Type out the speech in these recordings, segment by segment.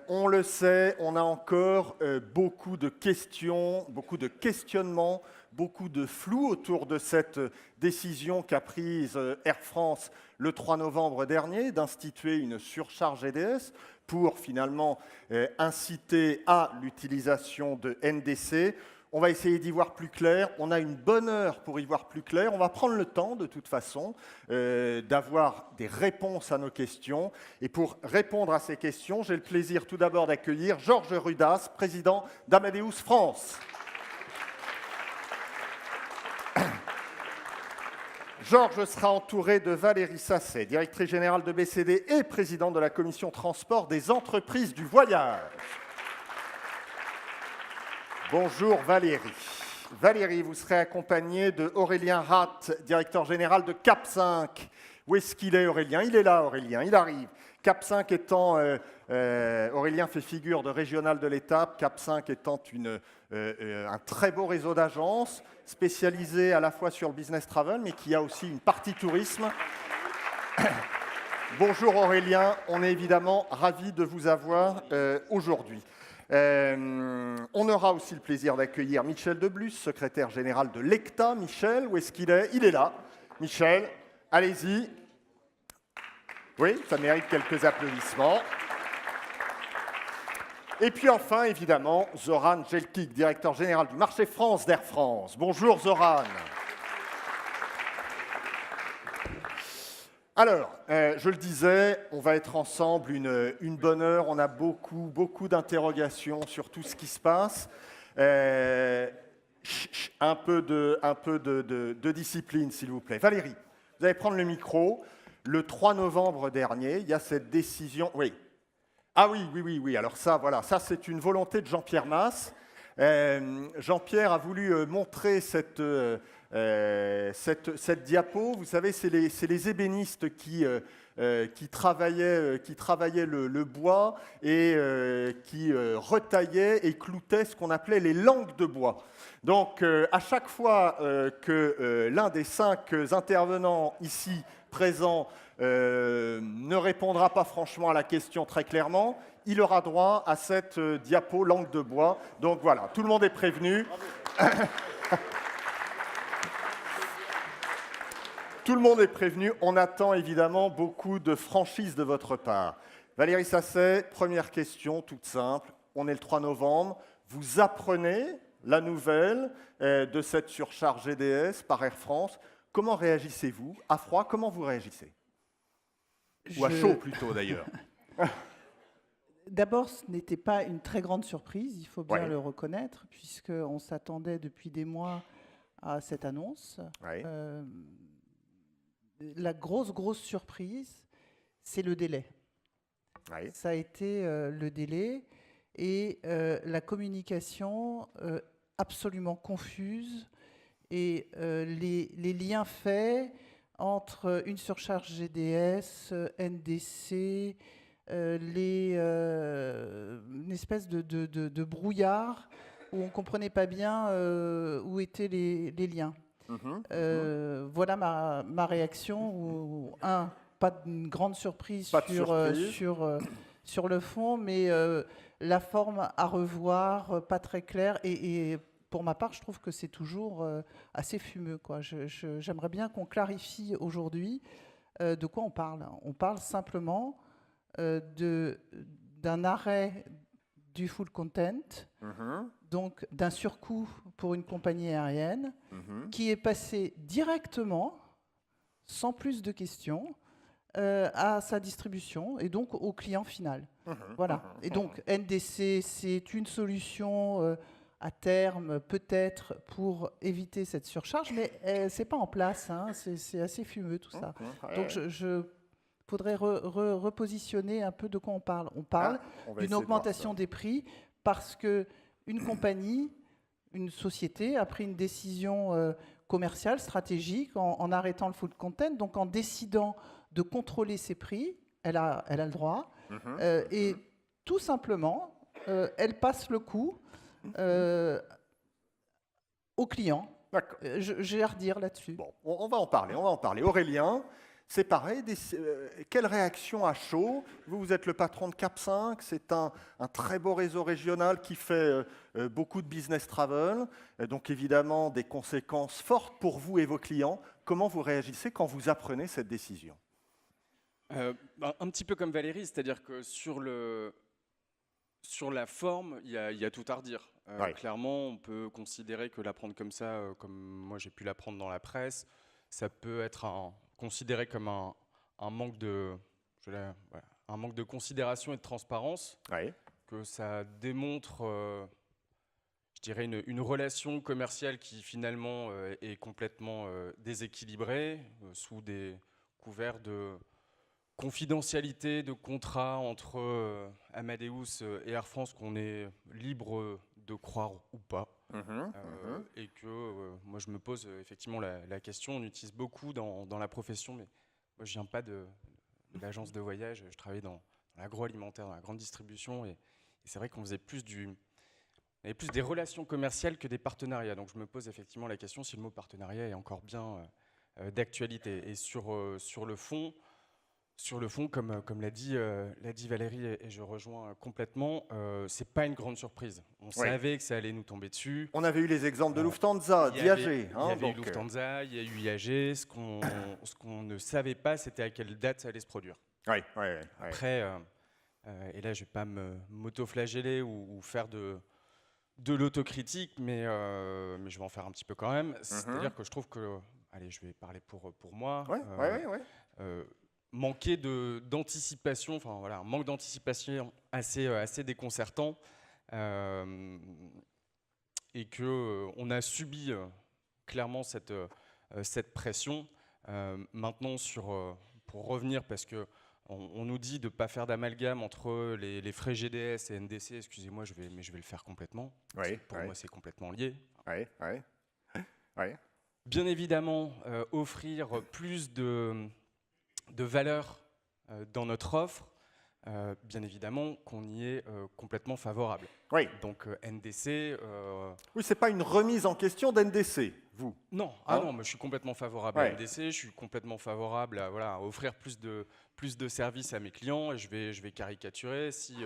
On le sait, on a encore beaucoup de questions, beaucoup de questionnements, beaucoup de flou autour de cette décision qu'a prise Air France le 3 novembre dernier d'instituer une surcharge EDS pour finalement inciter à l'utilisation de NDC. On va essayer d'y voir plus clair. On a une bonne heure pour y voir plus clair. On va prendre le temps, de toute façon, d'avoir des réponses à nos questions. Et pour répondre à ces questions, j'ai le plaisir tout d'abord d'accueillir Georges Rudas, président d'Amadeus France. Georges sera entouré de Valérie Sasset, directrice générale de BCD et présidente de la commission transport des entreprises du voyage. Bonjour Valérie. Valérie, vous serez accompagnée de Aurélien Rath, directeur général de Cap 5. Où est-ce qu'il est, Aurélien? Il est là, Aurélien, il arrive. Cap 5 étant, Aurélien fait figure de régional de l'étape, Cap 5 étant un très beau réseau d'agences spécialisé à la fois sur le business travel, mais qui a aussi une partie tourisme. Bonjour Aurélien, on est évidemment ravis de vous avoir aujourd'hui. On aura aussi le plaisir d'accueillir Michel Deblus, secrétaire général de l'ECTA. Michel, où est-ce qu'il est? Il est là. Michel, allez-y. Oui, ça mérite quelques applaudissements. Et puis enfin, évidemment, Zoran Jelkic, directeur général du marché France d'Air France. Bonjour Zoran. Alors, je le disais, on va être ensemble une bonne heure. On a beaucoup d'interrogations sur tout ce qui se passe. Un peu de discipline, s'il vous plaît. Valérie, vous allez prendre le micro. Le 3 novembre dernier, il y a cette décision... Oui. Ah oui. Alors ça, voilà, ça c'est une volonté de Jean-Pierre Masse. Jean-Pierre a voulu montrer cette diapo. Vous savez, c'est les ébénistes qui travaillaient le bois et qui retaillaient et cloutaient ce qu'on appelait les langues de bois. Donc, à chaque fois que l'un des 5 intervenants ici présents ne répondra pas franchement à la question très clairement, il aura droit à cette diapo langue de bois. Donc voilà, tout le monde est prévenu. Tout le monde est prévenu. On attend évidemment beaucoup de franchise de votre part. Valérie Sasset, première question toute simple. On est le 3 novembre. Vous apprenez la nouvelle de cette surcharge GDS par Air France. Comment réagissez-vous? À froid, comment vous réagissez? Ou à chaud plutôt d'ailleurs. D'abord, ce n'était pas une très grande surprise, il faut bien le reconnaître, puisqu'on s'attendait depuis des mois à cette annonce. Ouais. La grosse surprise, c'est le délai. Ouais. Ça a été le délai et la communication absolument confuse et les liens faits entre une surcharge GDS, NDC, une espèce de brouillard où on ne comprenait pas bien où étaient les liens. Voilà ma réaction. Pas de grande surprise sur le fond, mais la forme à revoir, pas très claire. Et pour ma part, je trouve que c'est toujours assez fumeux, quoi. J'aimerais bien qu'on clarifie aujourd'hui de quoi on parle. On parle simplement d'un arrêt du full content, donc d'un surcoût pour une compagnie aérienne qui est passé directement, sans plus de questions, à sa distribution et donc au client final. Voilà. Et donc NDC, c'est une solution à terme, peut-être, pour éviter cette surcharge, mais c'est pas en place. Hein. C'est assez fumeux tout ça. Donc je faudrait repositionner un peu de quoi on parle. On parle d'une augmentation des prix parce qu'une compagnie, une société a pris une décision commerciale, stratégique, en arrêtant le full content, donc en décidant de contrôler ses prix, elle a le droit, et tout simplement, elle passe le coup au client. J'ai à redire là-dessus. Bon, on va en parler. Aurélien, C'est pareil, quelle réaction à chaud? Vous êtes le patron de Cap 5, c'est un très beau réseau régional qui fait beaucoup de business travel, donc évidemment des conséquences fortes pour vous et vos clients. Comment vous réagissez quand vous apprenez cette décision? Un petit peu comme Valérie, c'est-à-dire que sur la forme, il y a tout à redire. Ouais. Clairement, on peut considérer que l'apprendre comme ça, comme moi j'ai pu l'apprendre dans la presse, ça peut être considéré comme un manque un manque de considération et de transparence, Ouais. que ça démontre, je dirais, une relation commerciale qui finalement est complètement déséquilibrée, sous des couverts de confidentialité de contrat entre Amadeus et Air France qu'on est libre de croire ou pas. Et que moi je me pose effectivement la question. On utilise beaucoup dans la profession, mais moi je viens pas de l'agence de voyage, je travaille dans l'agroalimentaire, dans la grande distribution, et c'est vrai qu'on faisait plus des relations commerciales que des partenariats. Donc je me pose effectivement la question si le mot partenariat est encore bien d'actualité. Et sur le fond, comme l'a dit Valérie, et je rejoins complètement, c'est pas une grande surprise. On savait que ça allait nous tomber dessus. On avait eu les exemples de Lufthansa, d'IAG. Il y avait eu Lufthansa, il y a eu IAG. Ce qu'on ne savait pas, c'était à quelle date ça allait se produire. Après, et là, je vais pas m'auto-flageller ou faire de l'autocritique, mais je vais en faire un petit peu quand même. C'est-à-dire que je trouve que, allez, je vais parler pour moi. Manquer d'anticipation, enfin voilà, un manque d'anticipation assez déconcertant, et que on a subi clairement cette pression. Maintenant, pour revenir, parce que on nous dit de ne pas faire d'amalgame entre les frais GDS et NDC. Excusez-moi, mais je vais le faire complètement. Pour moi, c'est complètement lié. Bien évidemment, offrir plus de valeur dans notre offre, bien évidemment qu'on y est complètement favorable. Donc NDC... Oui, c'est pas une remise en question d'NDC, vous? Non, non, mais je suis complètement favorable à NDC, je suis complètement favorable à offrir plus de services à mes clients, et je vais caricaturer. Si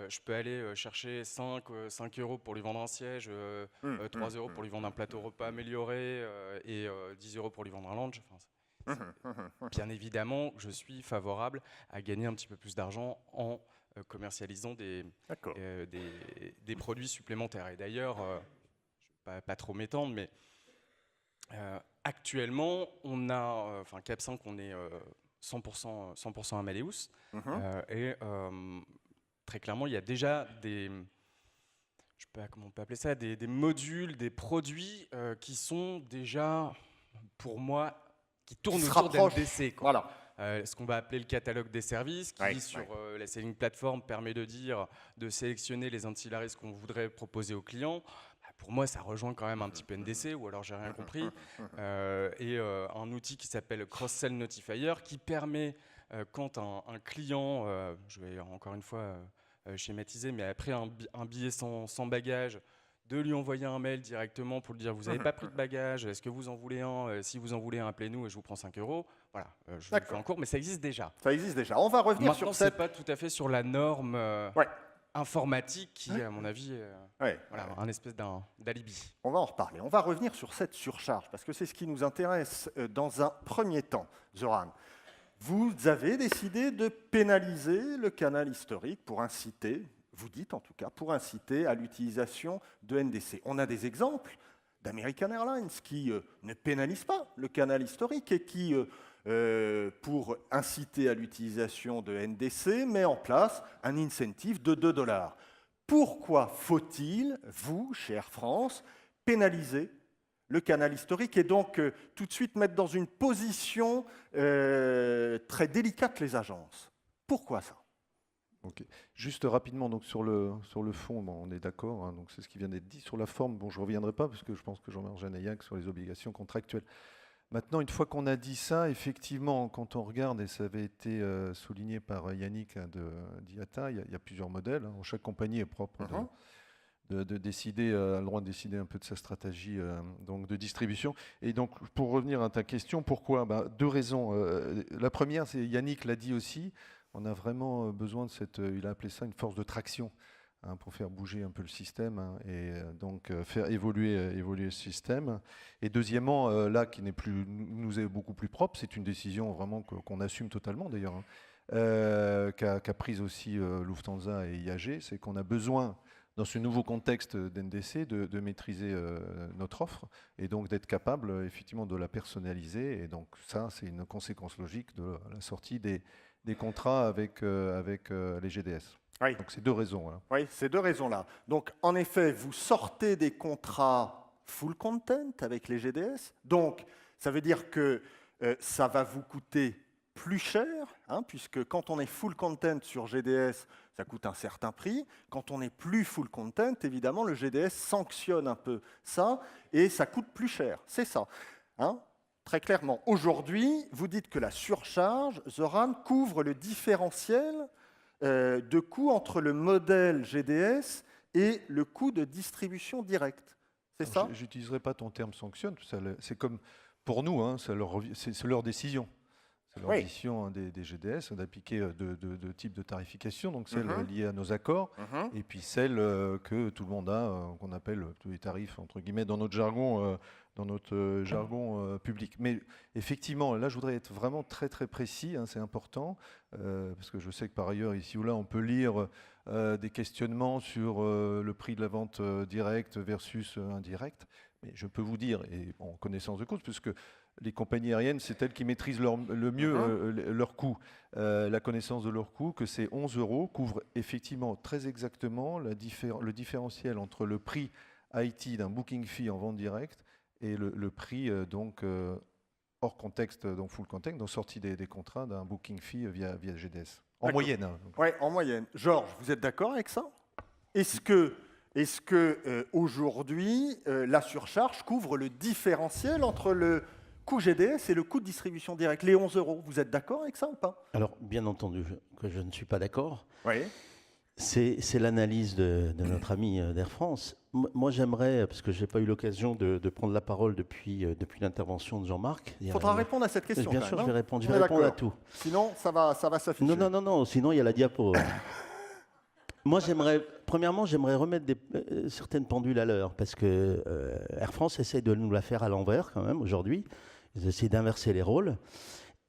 je peux aller chercher 5 € pour lui vendre un siège, 3 € pour lui vendre un plateau repas amélioré, et 10 € pour lui vendre un lounge, bien évidemment, je suis favorable à gagner un petit peu plus d'argent en commercialisant des produits supplémentaires. Et d'ailleurs, je ne vais pas trop m'étendre, mais actuellement, on a, Cap 5, on est 100% Amadeus. Et très clairement, il y a déjà comment on peut appeler ça, des modules, des produits qui sont déjà, pour moi, qui tournent autour d'NDC. Voilà. Ce qu'on va appeler le catalogue des services, qui sur la Selling Platform permet de sélectionner les ancillaries qu'on voudrait proposer aux clients. Pour moi, ça rejoint quand même un petit peu NDC, ou alors j'ai rien compris. Et un outil qui s'appelle Cross-Sell Notifier, qui permet, quand un client, je vais encore une fois schématiser, mais après un billet sans bagage, de lui envoyer un mail directement pour lui dire vous n'avez pas pris de bagage, est-ce que vous en voulez un? Si vous en voulez un, appelez-nous et je vous prends 5 €. Voilà, je vous fais en cours, mais ça existe déjà. Ça existe déjà. On va revenir maintenant, sur cette... c'est pas tout à fait sur la norme informatique qui, à mon avis, un espèce d'alibi. On va en reparler. On va revenir sur cette surcharge, parce que c'est ce qui nous intéresse dans un premier temps. Zoran, vous avez décidé de pénaliser le canal historique pour inciter, vous dites en tout cas, pour inciter à l'utilisation de NDC. On a des exemples d'American Airlines qui ne pénalisent pas le canal historique et qui, pour inciter à l'utilisation de NDC, met en place un incentive de 2 $. Pourquoi faut-il, vous, chez Air France, pénaliser le canal historique et donc tout de suite mettre dans une position très délicate les agences? Pourquoi ça? Okay. Juste rapidement, donc sur le fond, bon, on est d'accord, hein, donc c'est ce qui vient d'être dit. Sur la forme, bon, je ne reviendrai pas parce que je pense que Jean-Marc Janaillac sur les obligations contractuelles. Maintenant, une fois qu'on a dit ça, effectivement, quand on regarde, et ça avait été souligné par Yannick d'IATA, il y a plusieurs modèles. Hein, chaque compagnie est propre de décider, a le droit de décider un peu de sa stratégie donc de distribution. Et donc, pour revenir à ta question, pourquoi? Deux raisons. La première, c'est Yannick l'a dit aussi, on a vraiment besoin de cette, il a appelé ça une force de traction, hein, pour faire bouger un peu le système, hein, et donc faire évoluer le système. Et deuxièmement, là, qui nous est beaucoup plus propre, c'est une décision vraiment qu'on assume totalement d'ailleurs, hein, qu'a prise aussi Lufthansa et IAG, c'est qu'on a besoin, dans ce nouveau contexte d'NDC, de maîtriser notre offre et donc d'être capable effectivement de la personnaliser. Et donc ça, c'est une conséquence logique de la sortie des contrats avec les GDS. Oui. Donc c'est deux raisons. Hein. Oui, ces deux raisons-là. Donc en effet, vous sortez des contrats full content avec les GDS. Donc ça veut dire que ça va vous coûter plus cher, hein, puisque quand on est full content sur GDS, ça coûte un certain prix. Quand on n'est plus full content, évidemment, le GDS sanctionne un peu ça et ça coûte plus cher. C'est ça. Hein, très clairement. Aujourd'hui, vous dites que la surcharge, Zoran, couvre le différentiel de coût entre le modèle GDS et le coût de distribution directe. C'est ça? Je n'utiliserai pas ton terme sanctionne. C'est comme pour nous, hein, c'est leur décision. C'est leur décision, hein, des GDS d'appliquer deux types de tarification, donc celle liée à nos accords, et puis celle que tout le monde a, qu'on appelle tous les tarifs, entre guillemets, dans notre jargon, public. Mais effectivement, là, je voudrais être vraiment très très précis, hein, c'est important, parce que je sais que par ailleurs, ici ou là, on peut lire des questionnements sur le prix de la vente directe versus indirecte, mais je peux vous dire, et en connaissance de cause, puisque les compagnies aériennes, c'est elles qui maîtrisent le mieux leurs coûts, la connaissance de leurs coûts, que ces 11 € couvrent effectivement très exactement le différentiel entre le prix IT d'un booking fee en vente directe et le prix donc hors contexte, donc full context, donc sortie des contrats d'un booking fee via GDS. En moyenne. Hein. Oui, en moyenne. Georges, vous êtes d'accord avec ça? Est-ce que aujourd'hui, la surcharge couvre le différentiel entre le coût GDS et le coût de distribution directe, les 11 €? Vous êtes d'accord avec ça ou pas? Alors, bien entendu que je ne suis pas d'accord. Oui. C'est l'analyse de notre ami d'Air France. Moi, j'aimerais, parce que je n'ai pas eu l'occasion de prendre la parole depuis l'intervention de Jean-Marc. Il faudra répondre à cette question. Bien sûr, je vais répondre à tout. Sinon, ça va s'afficher. Non, sinon il y a la diapo. Moi, premièrement, j'aimerais remettre certaines pendules à l'heure, parce que Air France essaie de nous la faire à l'envers quand même aujourd'hui. Ils essaient d'inverser les rôles.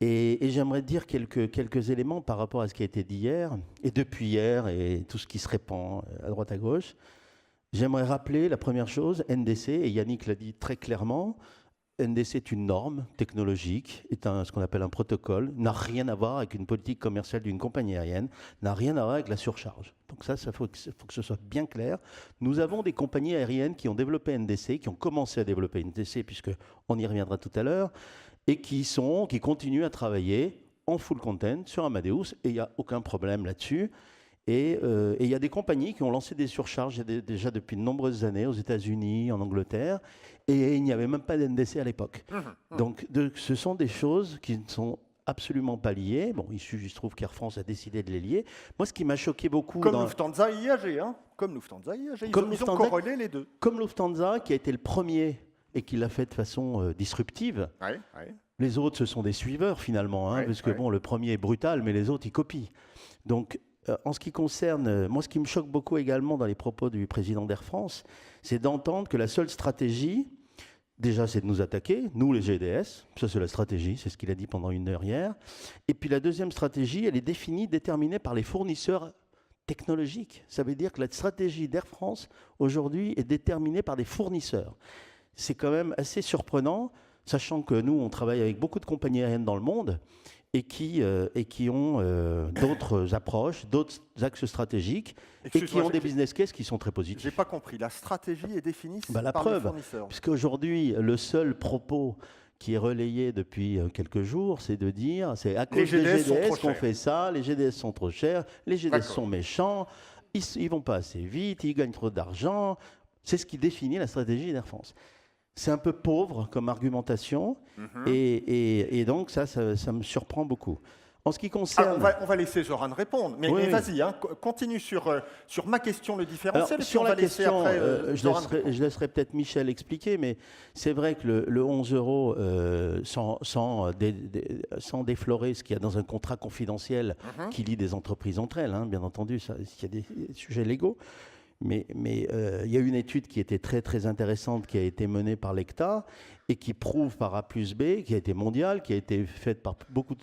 Et j'aimerais dire quelques éléments par rapport à ce qui a été dit hier, et depuis hier, et tout ce qui se répand à droite à gauche. J'aimerais rappeler la première chose, NDC, et Yannick l'a dit très clairement, NDC est une norme technologique, est ce qu'on appelle un protocole, n'a rien à voir avec une politique commerciale d'une compagnie aérienne, n'a rien à voir avec la surcharge. Donc ça, faut que ce soit bien clair. Nous avons des compagnies aériennes qui ont développé NDC, qui ont commencé à développer NDC, puisqu'on y reviendra tout à l'heure, et qui continuent à travailler en full content sur Amadeus, et il n'y a aucun problème là-dessus. Et il y a des compagnies qui ont lancé des surcharges déjà depuis de nombreuses années aux États-Unis, en Angleterre, et il n'y avait même pas d'NDC à l'époque. Donc ce sont des choses qui ne sont absolument pas liées. Bon, il se trouve qu'Air France a décidé de les lier. Moi, ce qui m'a choqué beaucoup... Comme Lufthansa et IAG, hein. Comme Lufthansa et IAG, ils ont corrélé les deux. Comme Lufthansa, qui a été le premier et qui l'a fait de façon disruptive. Ouais. Les autres, ce sont des suiveurs finalement, hein, parce que bon, le premier est brutal, mais les autres, ils copient. Donc, en ce qui concerne, moi, ce qui me choque beaucoup également dans les propos du président d'Air France, c'est d'entendre que la seule stratégie, déjà, c'est de nous attaquer, nous les GDS, ça c'est la stratégie, c'est ce qu'il a dit pendant une heure hier. Et puis la deuxième stratégie, elle est déterminée par les fournisseurs technologiques. Ça veut dire que la stratégie d'Air France, aujourd'hui, est déterminée par des fournisseurs. C'est quand même assez surprenant, sachant que nous, on travaille avec beaucoup de compagnies aériennes dans le monde et qui ont d'autres approches, d'autres axes stratégiques et qui ont des business cases qui sont très positifs. Je n'ai pas compris. La stratégie est définie par les fournisseurs. Puisqu'aujourd'hui, le seul propos qui est relayé depuis quelques jours, c'est de dire c'est à cause des GDS qu'on fait ça, les GDS sont trop chers, les GDS sont méchants, ils ne vont pas assez vite, ils gagnent trop d'argent. C'est ce qui définit la stratégie d'Air France. C'est un peu pauvre comme argumentation et donc ça me surprend beaucoup. En ce qui concerne... on va laisser Zoran répondre, mais, Oui, mais oui. vas-y, hein, continue sur ma question le différentiel. Alors, et puis sur on la va laisser question, après, Zoran je laisserai peut-être Michel expliquer, mais c'est vrai que le 11 euros, sans déflorer ce qu'il y a dans un contrat confidentiel qui lie des entreprises entre elles, hein, bien entendu, il y a des sujets légaux, mais il y a une étude qui était très, très intéressante qui a été menée par l'ECTA et qui prouve par A plus B, qui a été mondiale, qui a été faite par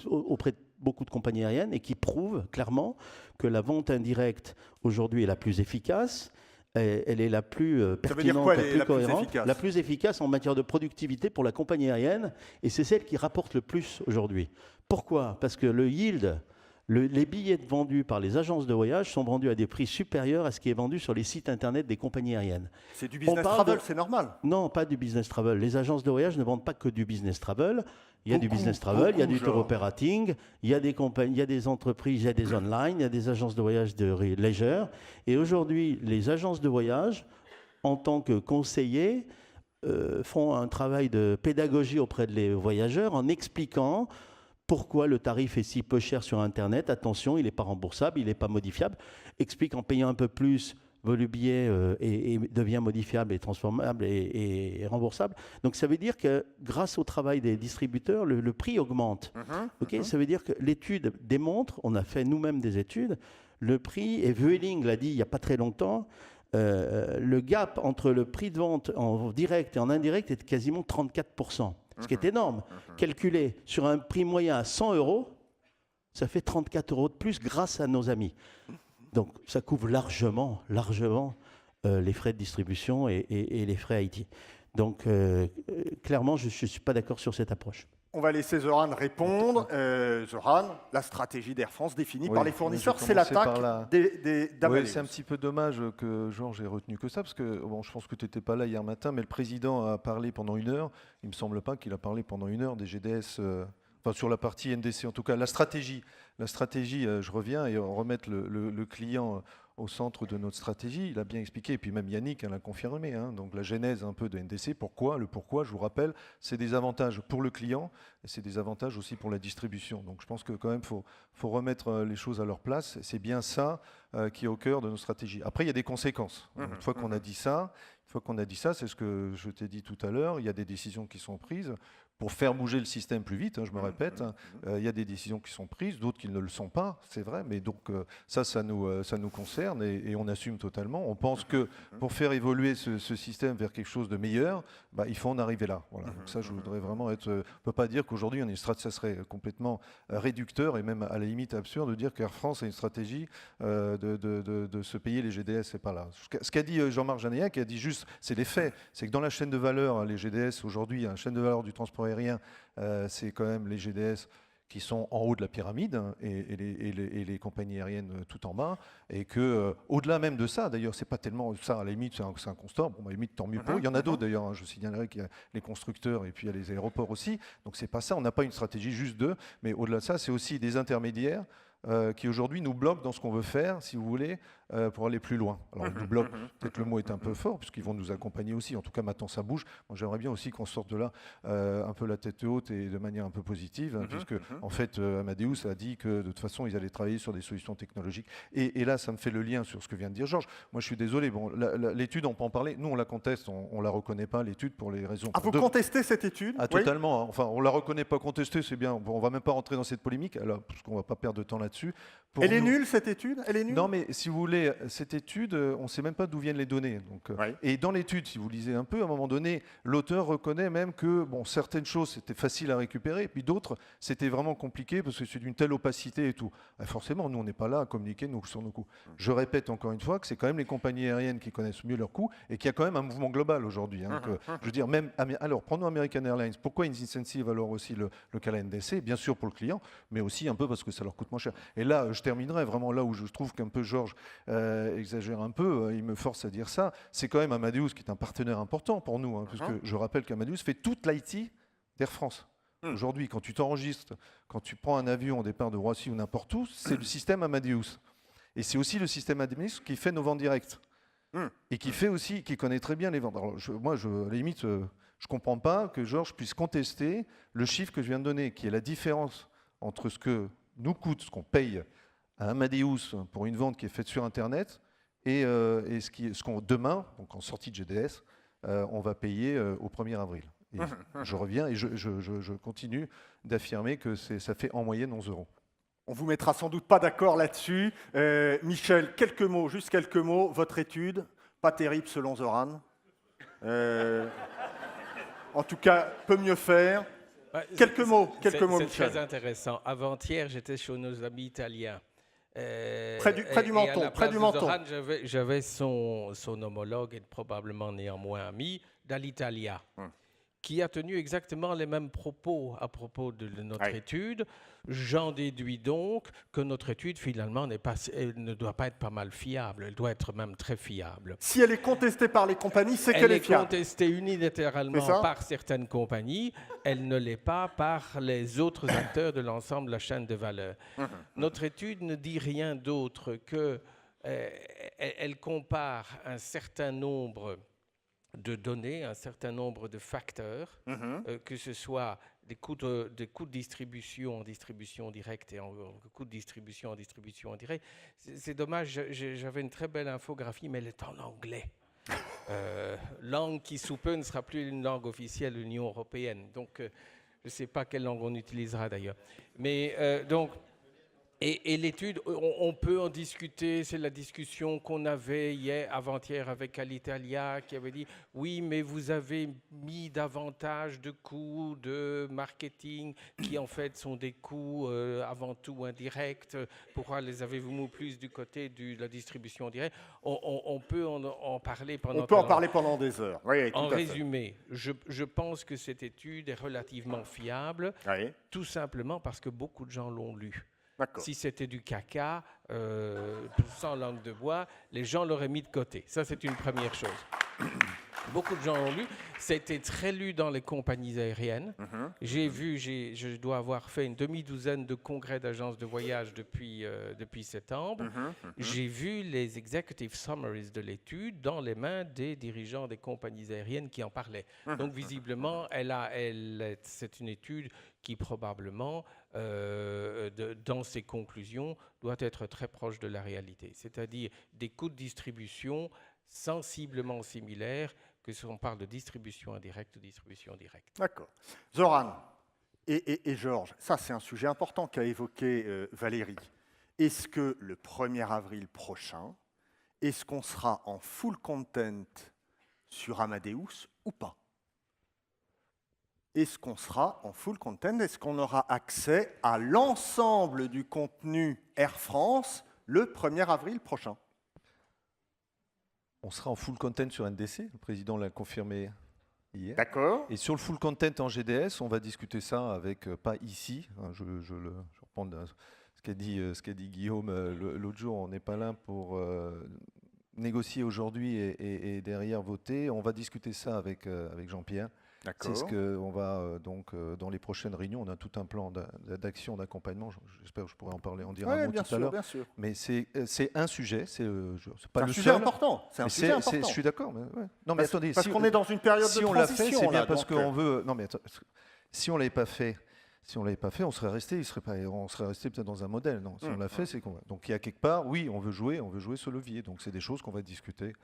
auprès de beaucoup de compagnies aériennes et qui prouve clairement que la vente indirecte aujourd'hui est la plus efficace, elle est la plus Ça veut dire pertinente, quoi, la elle est plus la plus cohérente, efficace la plus efficace en matière de productivité pour la compagnie aérienne et c'est celle qui rapporte le plus aujourd'hui. Pourquoi? Parce que le yield, les billets vendus par les agences de voyage sont vendus à des prix supérieurs à ce qui est vendu sur les sites internet des compagnies aériennes. C'est du business travel, c'est normal. Non, pas du business travel. Les agences de voyage ne vendent pas que du business travel. Il y a du business travel, il y a du tour operating, il y a des compagnies, il y a des entreprises, il y a des online, il y a des agences de voyage de leisure. Et aujourd'hui, les agences de voyage, en tant que conseillers, font un travail de pédagogie auprès des voyageurs en expliquant pourquoi le tarif est si peu cher sur Internet. Attention, il n'est pas remboursable, il n'est pas modifiable. Explique en payant un peu plus, le billet et devient modifiable et transformable et remboursable. Donc ça veut dire que grâce au travail des distributeurs, le prix augmente. Ça veut dire que l'étude démontre, on a fait nous-mêmes des études, le prix, et Vueling l'a dit il n'y a pas très longtemps, le gap entre le prix de vente en direct et en indirect est de quasiment 34%, ce qui est énorme. Calculé sur un prix moyen à 100 €, ça fait 34 € de plus grâce à nos amis. Donc ça couvre largement les frais de distribution et les frais IT. Donc clairement, je ne suis pas d'accord sur cette approche. On va laisser Zoran répondre. Zoran, la stratégie d'Air France définie par les fournisseurs, je vais c'est commencer l'attaque par d'Amadeus. Oui, c'est un petit peu dommage que Georges ait retenu que ça, parce que bon, je pense que tu n'étais pas là hier matin, mais le président a parlé pendant 1 heure. Il ne me semble pas qu'il a parlé pendant 1 heure des GDS, enfin sur la partie NDC en tout cas. La stratégie, je reviens et on remet le client au centre de notre stratégie. Il a bien expliqué, et puis même Yannick l'a confirmé. Donc la genèse un peu de NDC, pourquoi, je vous rappelle, c'est des avantages pour le client et c'est des avantages aussi pour la distribution. Donc je pense que quand même, faut remettre les choses à leur place. C'est bien ça qui est au cœur de nos stratégies. Après, il y a des conséquences. Une fois qu'on a dit ça, c'est ce que je t'ai dit tout à l'heure, il y a des décisions qui sont prises pour faire bouger le système plus vite, je me répète. Il y a des décisions qui sont prises, d'autres qui ne le sont pas, c'est vrai, mais donc ça nous concerne et on assume totalement. On pense que pour faire évoluer ce système vers quelque chose de meilleur, il faut en arriver là. Voilà. Donc ça, je voudrais vraiment être... On ne peut pas dire qu'aujourd'hui, ça serait complètement réducteur et même à la limite absurde de dire qu'Air France a une stratégie de se payer les GDS, c'est pas là. Ce qu'a dit Jean-Marc Jeanneillat, qui a dit juste, c'est les faits, c'est que dans la chaîne de valeur, les GDS aujourd'hui, la chaîne de valeur du transport aérien, c'est quand même les GDS qui sont en haut de la pyramide et les compagnies aériennes tout en bas, et que au-delà même de ça, d'ailleurs, c'est pas tellement ça, à la limite, c'est un constat, bon, à la limite, tant mieux pour eux. Il y en a d'autres d'ailleurs, je signalerai qu'il y a les constructeurs et puis il y a les aéroports aussi, donc c'est pas ça, on n'a pas une stratégie juste d'eux, mais au-delà de ça, c'est aussi des intermédiaires qui aujourd'hui nous bloquent dans ce qu'on veut faire, si vous voulez, pour aller plus loin. Alors ils nous bloquent, peut-être le mot est un peu fort, puisqu'ils vont nous accompagner aussi, en tout cas maintenant ça bouge. Moi j'aimerais bien aussi qu'on sorte de là un peu la tête haute et de manière un peu positive, puisque en fait Amadeus a dit que de toute façon ils allaient travailler sur des solutions technologiques. Et là ça me fait le lien sur ce que vient de dire Georges. Moi je suis désolé, bon, l'étude on peut en parler, nous on la conteste, on ne la reconnaît pas l'étude pour les raisons... Vous contestez cette étude? Totalement, enfin on ne la reconnaît pas contestée, c'est bien, on ne va même pas rentrer dans cette polémique, alors, parce qu'on ne va pas perdre de temps là-dessus. Elle est nulle cette étude? Elle est nulle? Non, mais si vous voulez, cette étude, on ne sait même pas d'où viennent les données. Donc, et dans l'étude, si vous lisez un peu, à un moment donné, l'auteur reconnaît même que bon, certaines choses c'était facile à récupérer, et puis d'autres c'était vraiment compliqué parce que c'est d'une telle opacité et tout. Forcément, nous on n'est pas là à communiquer sur nos coûts. Je répète encore une fois que c'est quand même les compagnies aériennes qui connaissent mieux leurs coûts et qu'il y a quand même un mouvement global aujourd'hui. Je veux dire, même alors prenons American Airlines. Pourquoi ils incentivent alors aussi le cas NDC? Bien sûr pour le client, mais aussi un peu parce que ça leur coûte moins cher. Et là, je terminerai vraiment là où je trouve qu'un peu Georges exagère un peu, il me force à dire ça, c'est quand même Amadeus qui est un partenaire important pour nous, puisque je rappelle qu'Amadeus fait toute l'IT d'Air France. Aujourd'hui, quand tu t'enregistres, quand tu prends un avion au départ de Roissy ou n'importe où, c'est le système Amadeus. Et c'est aussi le système Amadeus qui fait nos ventes directes. Et qui fait aussi, qui connaît très bien les ventes. Alors, à la limite, je ne comprends pas que Georges puisse contester le chiffre que je viens de donner, qui est la différence entre ce que nous coûte, ce qu'on paye à Amadeus pour une vente qui est faite sur Internet, et ce qu'on demain, donc en sortie de GDS, on va payer au 1er avril. Et je reviens et je continue d'affirmer que ça fait en moyenne 11 €. On vous mettra sans doute pas d'accord là-dessus. Michel, quelques mots, juste quelques mots. Votre étude, pas terrible selon Zoran. En tout cas, peut mieux faire. Quelques mots, C'est Michel. très intéressant. Avant-hier, j'étais chez nos amis italiens. Près du menton, près du menton. Zoran, j'avais son homologue et probablement néanmoins ami d'Alitalia, qui a tenu exactement les mêmes propos à propos de notre étude. J'en déduis donc que notre étude, finalement, elle ne doit pas être pas mal fiable. Elle doit être même très fiable. Si elle est contestée par les compagnies, c'est qu'elle est Elle est fiable. contestée unilatéralement par certaines compagnies. Elle ne l'est pas par les autres acteurs de l'ensemble de la chaîne de valeur. Notre étude ne dit rien d'autre que elle compare un certain nombre de données, un certain nombre de facteurs, que ce soit des coûts de distribution en distribution directe et coûts de distribution en distribution indirecte. C'est dommage, j'avais une très belle infographie, mais elle est en anglais. Langue qui sous peu ne sera plus une langue officielle de l'Union européenne. Donc, je ne sais pas quelle langue on utilisera d'ailleurs. Mais donc... Et l'étude, on peut en discuter, c'est la discussion qu'on avait avant-hier avec Alitalia qui avait dit « Oui, mais vous avez mis davantage de coûts de marketing qui en fait sont des coûts avant tout indirects. Pourquoi les avez-vous mis plus du côté de la distribution directe ?» On peut en parler pendant... On peut en parler pendant des heures. Oui, en résumé, je pense que cette étude est relativement fiable, tout simplement parce que beaucoup de gens l'ont lue. Si c'était du caca, sans langue de bois, les gens l'auraient mis de côté. Ça, c'est une première chose. Beaucoup de gens l'ont lu. C'était très lu dans les compagnies aériennes. Je dois avoir fait une demi-douzaine de congrès d'agences de voyage depuis septembre. J'ai vu les executive summaries de l'étude dans les mains des dirigeants des compagnies aériennes qui en parlaient. Donc, visiblement, c'est une étude qui probablement, dans ses conclusions, doit être très proche de la réalité. C'est-à-dire des coûts de distribution sensiblement similaires que si on parle de distribution indirecte ou distribution directe. D'accord. Zoran et Georges, ça c'est un sujet important qu'a évoqué Valérie. Est-ce que le 1er avril prochain, est-ce qu'on sera en full content sur Amadeus ou pas ? Est-ce qu'on sera en full content? Est-ce qu'on aura accès à l'ensemble du contenu Air France le 1er avril prochain? On sera en full content sur NDC, le président l'a confirmé hier. D'accord. Et sur le full content en GDS, on va discuter ça avec, pas ici, hein, je reprends ce qu'a dit Guillaume l'autre jour, on n'est pas là pour négocier aujourd'hui et derrière voter. On va discuter ça avec Jean-Pierre. C'est ce qu'on va donc dans les prochaines réunions. On a tout un plan d'action, d'accompagnement. J'espère que je pourrai en parler, en dire un mot tout à l'heure. Bien sûr. Mais c'est un sujet. C'est pas le sujet seul. important. C'est un sujet important. Je suis d'accord. Non, mais attendez. Parce qu'on est dans une période de transition. Si on l'a fait, c'est bien là, parce qu'on veut. Non, mais attends, si on l'avait pas fait. Si on ne l'avait pas fait, on serait resté peut-être dans un modèle. Non, si on l'a fait, c'est qu'on va. Donc il y a quelque part, oui, on veut jouer ce levier. Donc c'est des choses qu'on va discuter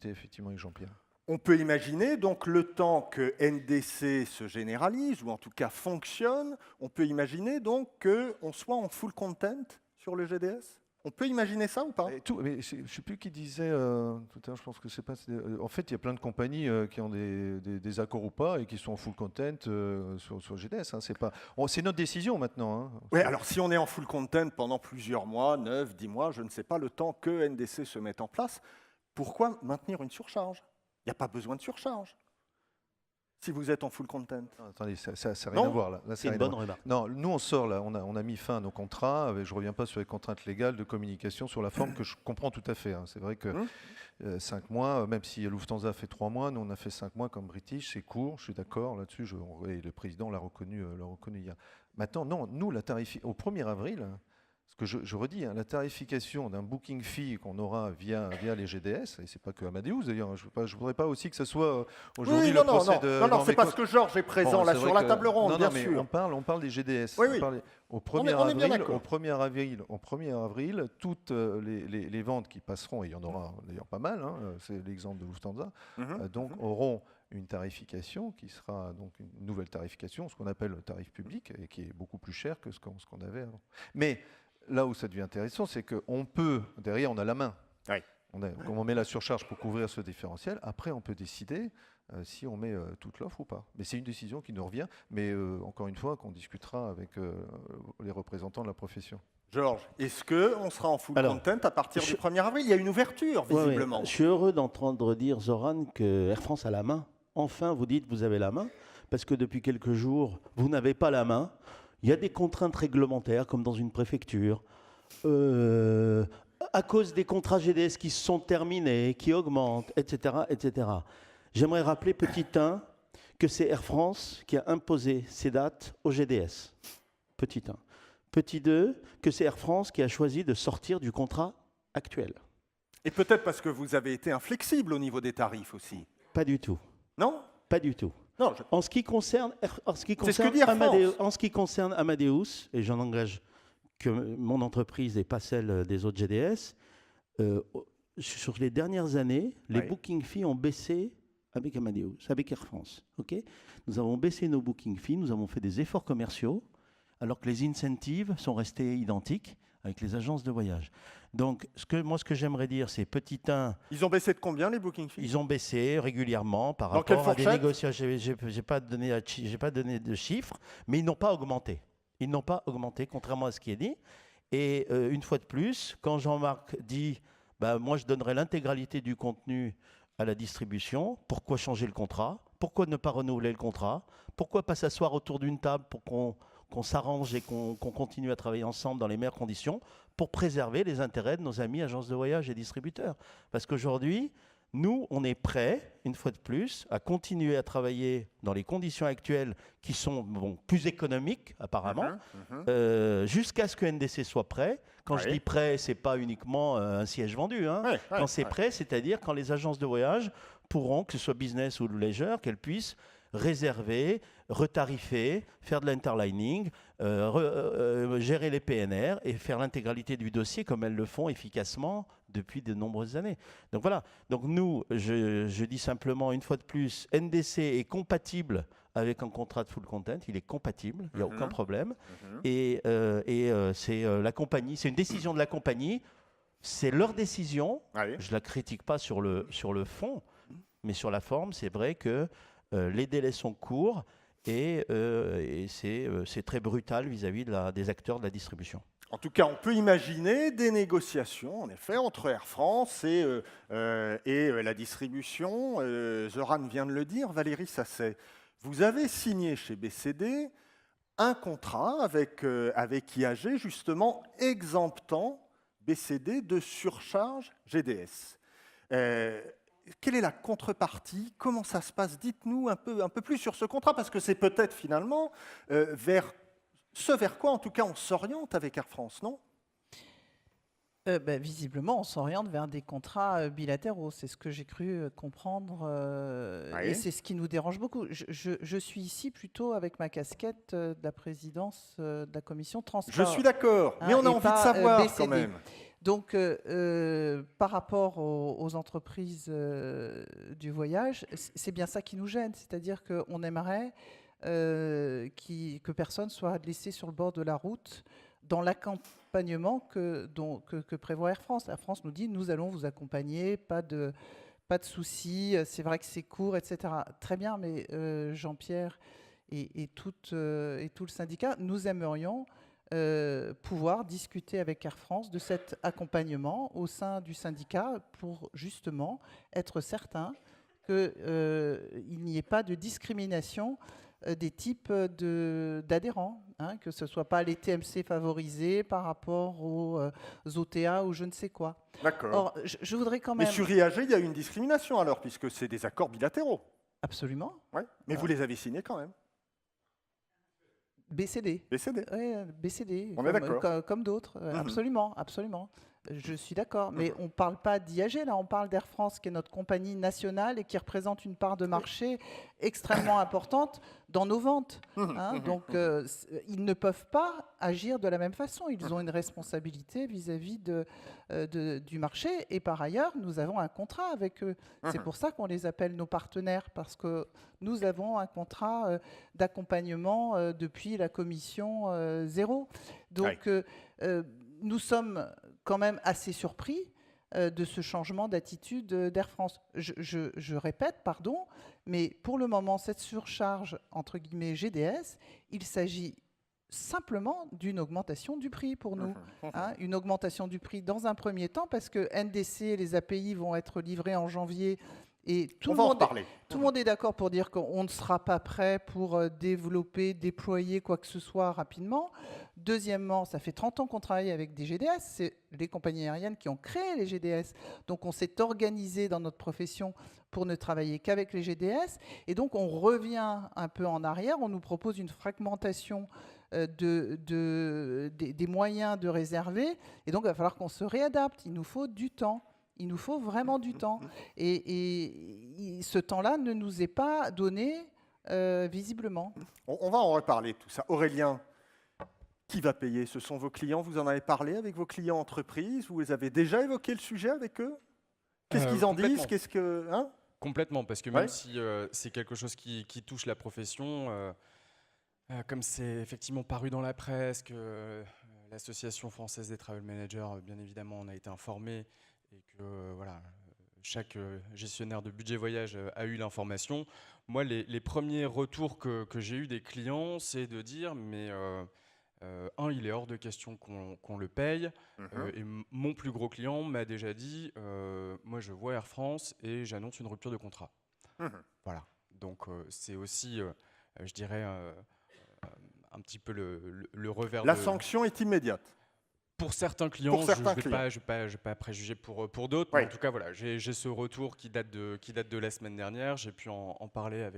effectivement avec Jean-Pierre. On peut imaginer, donc, le temps que NDC se généralise, ou en tout cas fonctionne, on peut imaginer donc qu'on soit en full content sur le GDS? On peut imaginer ça ou pas? Mais je ne sais plus qui disait tout à l'heure, je pense que c'est pas. En fait, il y a plein de compagnies qui ont des accords ou pas et qui sont en full content sur GDS. Hein, c'est notre décision maintenant. Hein. Oui, alors si on est en full content pendant plusieurs mois, 9, 10 mois, je ne sais pas, le temps que NDC se mette en place, pourquoi maintenir une surcharge? Il n'y a pas besoin de surcharge si vous êtes en full content. Non, attendez, ça n'a rien à voir là. C'est une bonne remarque. Non, nous on sort là, on a mis fin à nos contrats. Je ne reviens pas sur les contraintes légales de communication sur la forme que je comprends tout à fait. Hein. C'est vrai que 5 mois, même si Lufthansa fait 3 mois, nous on a fait 5 mois comme British, c'est court, je suis d'accord là-dessus. Et le président l'a reconnu hier. Maintenant, non, nous la au 1er avril, ce que je redis, la tarification d'un booking fee qu'on aura via les GDS, et c'est pas que Amadeus d'ailleurs, je voudrais pas aussi que ce soit aujourd'hui le procès de... Non, c'est parce que Georges est présent là sur la table ronde, bien sûr. On parle des GDS. Oui. Au 1er avril, toutes les ventes qui passeront, et il y en aura d'ailleurs pas mal, c'est l'exemple de Lufthansa, auront une tarification qui sera donc une nouvelle tarification, ce qu'on appelle le tarif public, et qui est beaucoup plus cher que ce qu'on avait avant. Mais là où ça devient intéressant, c'est qu'on peut, derrière on a la main, on met la surcharge pour couvrir ce différentiel, après on peut décider si on met toute l'offre ou pas. Mais c'est une décision qui nous revient, mais encore une fois qu'on discutera avec les représentants de la profession. Georges, est-ce qu'on sera en full content à partir du 1er avril? Il y a une ouverture, visiblement. Je suis heureux d'entendre dire, Zoran, que Air France a la main. Enfin, vous dites que vous avez la main, parce que depuis quelques jours, vous n'avez pas la main. Il y a des contraintes réglementaires, comme dans une préfecture, à cause des contrats GDS qui se sont terminés, qui augmentent, etc., etc. J'aimerais rappeler, petit 1, que c'est Air France qui a imposé ces dates au GDS. Petit 1. Petit 2, que c'est Air France qui a choisi de sortir du contrat actuel. Et peut-être parce que vous avez été inflexible au niveau des tarifs aussi. Pas du tout. Non? Pas du tout. Non, en ce qui concerne Amadeus, et j'en engage que mon entreprise et pas celle des autres GDS, sur les dernières années, les booking fees ont baissé avec Amadeus, avec Air France. Okay, nous avons baissé nos booking fees, nous avons fait des efforts commerciaux, alors que les incentives sont restés identiques avec les agences de voyage. Donc, ce que j'aimerais dire, c'est petit 1... Ils ont baissé de combien, les booking fees? Ils ont baissé régulièrement par rapport à des négociations. Je n'ai pas donné de chiffres, mais ils n'ont pas augmenté. Ils n'ont pas augmenté, contrairement à ce qui est dit. Et une fois de plus, quand Jean-Marc dit moi, je donnerai l'intégralité du contenu à la distribution, pourquoi changer le contrat? Pourquoi ne pas renouveler le contrat? Pourquoi pas s'asseoir autour d'une table pour qu'on s'arrange et qu'on continue à travailler ensemble dans les meilleures conditions pour préserver les intérêts de nos amis agences de voyage et distributeurs. Parce qu'aujourd'hui, nous, on est prêts, une fois de plus, à continuer à travailler dans les conditions actuelles qui sont plus économiques, apparemment, jusqu'à ce que NDC soit prêt. Quand je dis prêt, ce n'est pas uniquement un siège vendu. Quand c'est prêt, c'est-à-dire quand les agences de voyage pourront, que ce soit business ou leisure, qu'elles puissent réserver, retarifer, faire de l'interlining, gérer les PNR et faire l'intégralité du dossier comme elles le font efficacement depuis de nombreuses années. Donc voilà. Donc nous, je dis simplement une fois de plus, NDC est compatible avec un contrat de full content. Il est compatible, il n'y a aucun problème. Et c'est la compagnie, c'est une décision de la compagnie. C'est leur décision. Je ne la critique pas sur le fond, mais sur la forme, c'est vrai que les délais sont courts et c'est très brutal vis-à-vis des acteurs de la distribution. En tout cas, on peut imaginer des négociations, en effet, entre Air France et la distribution. Zoran vient de le dire, Valérie Sasset. Vous avez signé chez BCD un contrat avec IAG, justement, exemptant BCD de surcharge GDS. Quelle est la contrepartie? Comment ça se passe? Dites-nous un peu plus sur ce contrat, parce que c'est peut-être finalement vers quoi, en tout cas, on s'oriente avec Air France, non? Visiblement, on s'oriente vers des contrats bilatéraux. C'est ce que j'ai cru comprendre. Et c'est ce qui nous dérange beaucoup. Je suis ici plutôt avec ma casquette de la présidence de la commission transport. Je suis d'accord, mais on a envie de savoir quand même. Donc, par rapport aux entreprises du voyage, c'est bien ça qui nous gêne. C'est-à-dire qu'on aimerait que personne soit laissé sur le bord de la route dans l'accompagnement que prévoit Air France. Air France nous dit, nous allons vous accompagner, pas de soucis, c'est vrai que c'est court, etc. Très bien, mais Jean-Pierre et tout le syndicat, nous aimerions pouvoir discuter avec Air France de cet accompagnement au sein du syndicat pour justement être certain qu'il n'y ait pas de discrimination des types d'adhérents, que ce ne soit pas les TMC favorisés par rapport aux OTA ou je ne sais quoi. D'accord. Or, je voudrais quand même... Mais sur IAG, il y a une discrimination alors, puisque c'est des accords bilatéraux. Absolument. Ouais. Mais vous les avez signés quand même. BCD. BCD. Ouais, BCD, On est d'accord. comme d'autres. Absolument, absolument. Je suis d'accord. Mais on ne parle pas d'IAG, là, on parle d'Air France, qui est notre compagnie nationale et qui représente une part de marché extrêmement importante dans nos ventes. Donc, ils ne peuvent pas agir de la même façon. Ils ont une responsabilité vis-à-vis du marché. Et par ailleurs, nous avons un contrat avec eux. C'est pour ça qu'on les appelle nos partenaires, parce que nous avons un contrat d'accompagnement depuis la commission 0. Donc, nous sommes quand même assez surpris de ce changement d'attitude d'Air France. Je répète, pardon, mais pour le moment, cette surcharge, entre guillemets, GDS, il s'agit simplement d'une augmentation du prix pour nous. Une augmentation du prix dans un premier temps, parce que NDC et les API vont être livrés en janvier. Et tout le monde est d'accord pour dire qu'on ne sera pas prêt pour développer, déployer quoi que ce soit rapidement. Deuxièmement, ça fait 30 ans qu'on travaille avec des GDS. C'est les compagnies aériennes qui ont créé les GDS. Donc on s'est organisé dans notre profession pour ne travailler qu'avec les GDS. Et donc on revient un peu en arrière. On nous propose une fragmentation des moyens de réserver. Et donc il va falloir qu'on se réadapte. Il nous faut du temps. Il nous faut vraiment du temps. Et ce temps-là ne nous est pas donné visiblement. On va en reparler tout ça. Aurélien, qui va payer? Ce sont vos clients? Vous en avez parlé avec vos clients entreprises? Vous les avez déjà évoqué le sujet avec eux? Qu'est-ce qu'ils en disent? Complètement, parce que même si c'est quelque chose qui touche la profession, comme c'est effectivement paru dans la presse, que l'Association française des travel managers, bien évidemment, on a été informé, et que voilà, chaque gestionnaire de budget voyage a eu l'information. Moi, les premiers retours que j'ai eus des clients, c'est de dire, mais il est hors de question qu'on le paye. Et mon plus gros client m'a déjà dit, moi je vois Air France et j'annonce une rupture de contrat. Voilà. Donc c'est aussi, je dirais, un petit peu le revers. La sanction est immédiate. Pour certains clients, je ne vais pas préjuger pour d'autres, mais en tout cas, voilà, j'ai ce retour qui date de la semaine dernière. J'ai pu en parler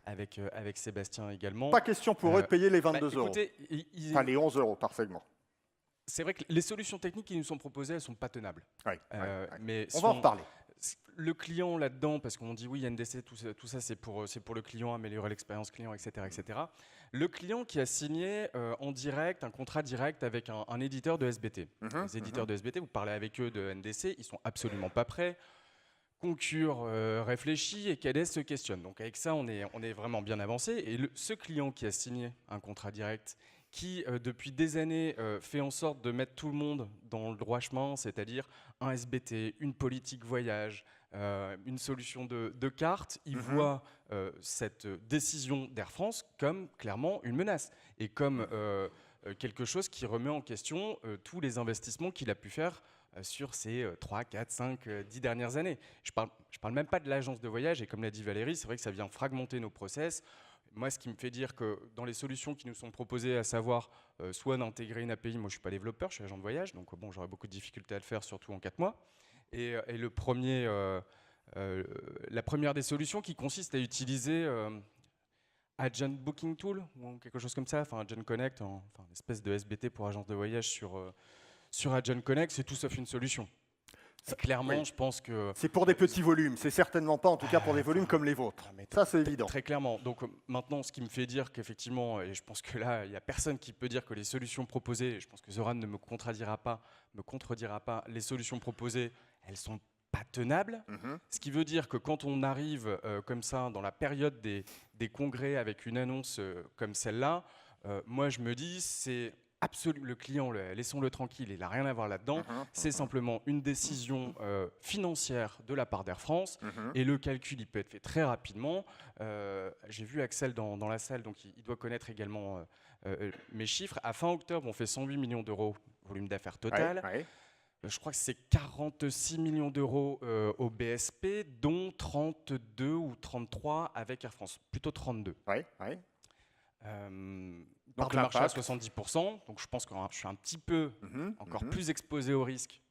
avec Sébastien également. Pas question pour eux de payer les 22 euros. Écoutez, enfin, les 11 euros par segment. C'est vrai que les solutions techniques qui nous sont proposées, elles ne sont pas tenables. Mais on va en reparler. Le client là-dedans, parce qu'on dit oui, NDC, tout ça c'est pour le client, améliorer l'expérience client, etc., etc. Le client qui a signé en direct, un contrat direct avec un éditeur de SBT. Les éditeurs de SBT, vous parlez avec eux de NDC, ils sont absolument pas prêts. Concur réfléchit et Cadès se questionne. Donc avec ça, on est vraiment bien avancé. Et ce client qui a signé un contrat direct, qui depuis des années fait en sorte de mettre tout le monde dans le droit chemin, c'est-à-dire un SBT, une politique voyage, une solution de carte, il voit cette décision d'Air France comme clairement une menace et comme quelque chose qui remet en question tous les investissements qu'il a pu faire sur ces 3, 4, 5, 10 dernières années. Je parle même pas de l'agence de voyage, et comme l'a dit Valérie, c'est vrai que ça vient fragmenter nos process. Moi, ce qui me fait dire que dans les solutions qui nous sont proposées, à savoir soit d'intégrer une API, moi je ne suis pas développeur, je suis agent de voyage, donc bon, j'aurais beaucoup de difficultés à le faire, surtout en 4 mois. Et la première des solutions qui consiste à utiliser Agent Booking Tool, ou quelque chose comme ça, enfin Agent Connect, une espèce de SBT pour agence de voyage sur Agent Connect, c'est tout sauf une solution. Clairement, je pense que... C'est pour des petits volumes, c'est certainement pas en tout cas pour des volumes comme les vôtres. Ça, c'est évident. Très clairement. Donc maintenant, ce qui me fait dire qu'effectivement, et je pense que là, il n'y a personne qui peut dire que les solutions proposées, et je pense que Zoran ne me contredira pas, les solutions proposées, elles sont pas tenables. Ce qui veut dire que quand on arrive comme ça, dans la période des congrès, avec une annonce comme celle-là, moi je me dis, c'est... le client, laissons-le tranquille, il n'a rien à voir là-dedans. C'est simplement une décision financière de la part d'Air France et le calcul, il peut être fait très rapidement. J'ai vu Axel dans la salle, donc il doit connaître également mes chiffres. À fin octobre, on fait 108 millions d'euros volume d'affaires total. Je crois que c'est 46 millions d'euros au BSP, dont 32 ou 33 avec Air France, plutôt 32. Part de marché à 70%, donc je pense que je suis un petit peu encore plus exposé au risque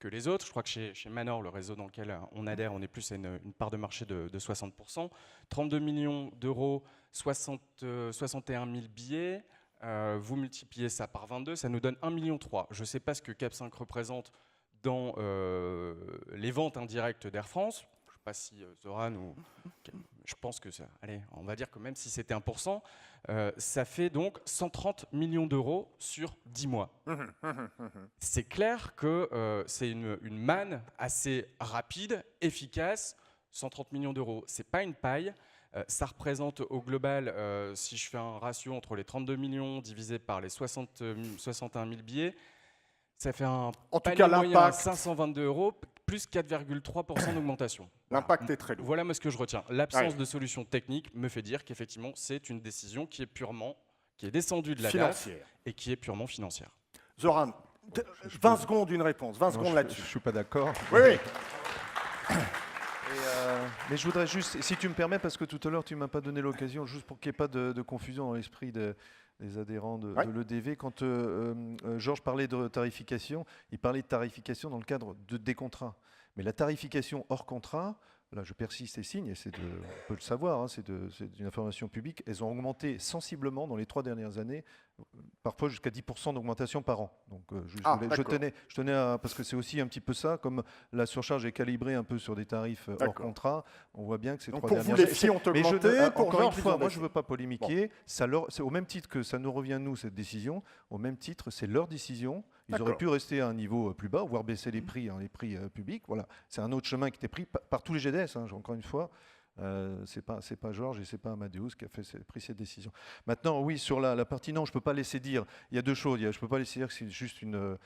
que les autres. Je crois que chez Manor, le réseau dans lequel on adhère, on est plus à une part de marché de 60%. 32 millions d'euros, 61 000 billets. Vous multipliez ça par 22, ça nous donne 1,3 million. Je ne sais pas ce que Cap 5 représente dans les ventes indirectes d'Air France. Je ne sais pas si Zoran ou... Je pense que ça... Allez, on va dire que même si c'était 1%, ça fait donc 130 millions d'euros sur 10 mois. C'est clair que c'est une manne assez rapide, efficace. 130 millions d'euros, ce n'est pas une paille. Ça représente au global, si je fais un ratio entre les 32 millions divisé par les 61 000 billets, ça fait un panier moyen à 522 euros, plus 4,3% d'augmentation. L'impact est très lourd. Voilà moi ce que je retiens. L'absence de solution technique me fait dire qu'effectivement, c'est une décision qui est descendue de la DAF et qui est purement financière. Zoran, 20 secondes une réponse, 20 secondes là-dessus. Je ne suis pas d'accord. Oui. Mais je voudrais juste, si tu me permets, parce que tout à l'heure tu ne m'as pas donné l'occasion, juste pour qu'il n'y ait pas de confusion dans l'esprit des adhérents de l'EDV, quand Georges parlait de tarification, il parlait de tarification dans le cadre des contrats. Mais la tarification hors contrat, là je persiste et signe, et on peut le savoir, hein, c'est une information publique, elles ont augmenté sensiblement dans les 3 dernières années, parfois jusqu'à 10% d'augmentation par an. Donc je tenais à, parce que c'est aussi un petit peu ça, comme la surcharge est calibrée un peu sur des tarifs hors contrat, on voit bien que ces 3 dernières années... Donc pour vous, les filles ont augmenté, encore une fois, moi je ne veux pas polémiquer, c'est au même titre que ça nous revient, nous, cette décision, au même titre, c'est leur décision. Ils auraient pu rester à un niveau plus bas, voire baisser les prix publics. Voilà. C'est un autre chemin qui était pris par tous les GDS, hein, encore une fois. C'est pas Georges et c'est pas Amadeus qui a pris cette décision. Maintenant, oui, sur la partie, non, je ne peux pas laisser dire. Il y a deux choses. Je ne peux pas laisser dire que c'est juste une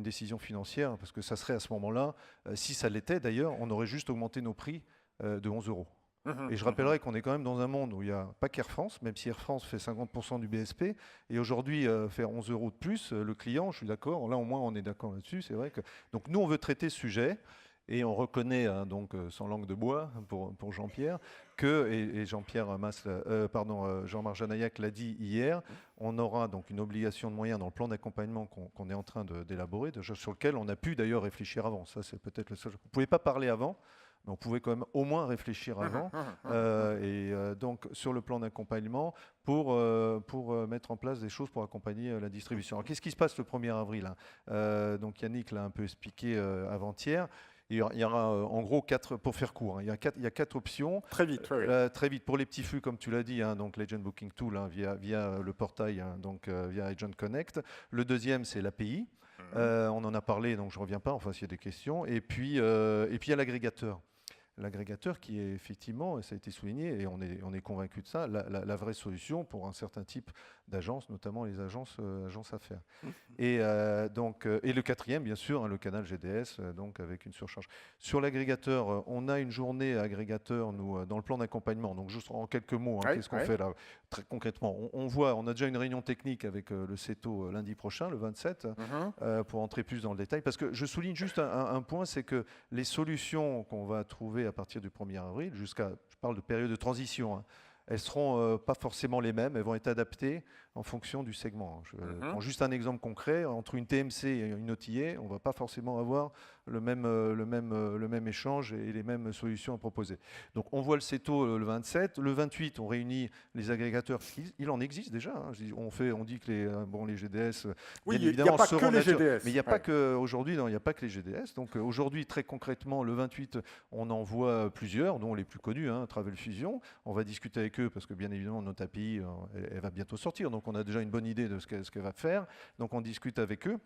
décision financière, parce que ça serait à ce moment-là, si ça l'était d'ailleurs, on aurait juste augmenté nos prix de 11 euros. Et je rappellerai qu'on est quand même dans un monde où il n'y a pas qu'Air France, même si Air France fait 50% du BSP, et aujourd'hui faire 11 euros de plus, le client, je suis d'accord, là au moins on est d'accord là-dessus, c'est vrai que... Donc nous on veut traiter ce sujet, et on reconnaît, hein, donc sans langue de bois pour Jean-Pierre, et Jean-Pierre Jean-Marc Janaillac l'a dit hier, on aura donc une obligation de moyens dans le plan d'accompagnement qu'on est en train d'élaborer, sur lequel on a pu d'ailleurs réfléchir avant. Ça c'est peut-être le seul... Vous ne pouvez pas parler avant, mais on pouvait quand même au moins réfléchir avant, donc sur le plan d'accompagnement pour mettre en place des choses pour accompagner la distribution. Alors qu'est-ce qui se passe le 1er avril, hein, donc Yannick l'a un peu expliqué avant-hier. Il y aura en gros 4, pour faire court, hein, il y a 4 options. Très vite, oui. Très vite pour les petits flux, comme tu l'as dit, hein, donc l'Agent Booking Tool, hein, via le portail, hein, donc via Agent Connect. Le deuxième, c'est l'API. On en a parlé, donc je ne reviens pas, enfin s'il y a des questions. Et puis il y a l'agrégateur. L'agrégateur qui est effectivement, et ça a été souligné, et on est convaincu de ça, la vraie solution pour un certain type d'agences, notamment les agences affaires. Et le quatrième, bien sûr, hein, le canal GDS, donc avec une surcharge. Sur l'agrégateur, on a une journée agrégateur, nous, dans le plan d'accompagnement. Donc juste en quelques mots, hein, qu'est-ce qu'on fait là très concrètement? On a déjà une réunion technique avec le CETO lundi prochain, le 27, pour entrer plus dans le détail. Parce que je souligne juste un point, c'est que les solutions qu'on va trouver à partir du 1er avril, je parle de période de transition, hein, elles ne seront pas forcément les mêmes, elles vont être adaptées en fonction du segment. Je prends juste un exemple concret, entre une TMC et une OTA, on ne va pas forcément avoir le même échange et les mêmes solutions à proposer. Donc on voit le CETO le 27, le 28 on réunit les agrégateurs, il en existe déjà, hein. On dit que les GDS, oui, bien évidemment, seront que les GDS. Mais il n'y a pas que aujourd'hui, il n'y a pas que les GDS. Donc aujourd'hui, très concrètement, le 28, on en voit plusieurs, dont les plus connus, hein, Travel Fusion. On va discuter avec eux parce que bien évidemment notre API, elle va bientôt sortir, donc on a déjà une bonne idée de ce qu'elle va faire. Donc on discute avec eux.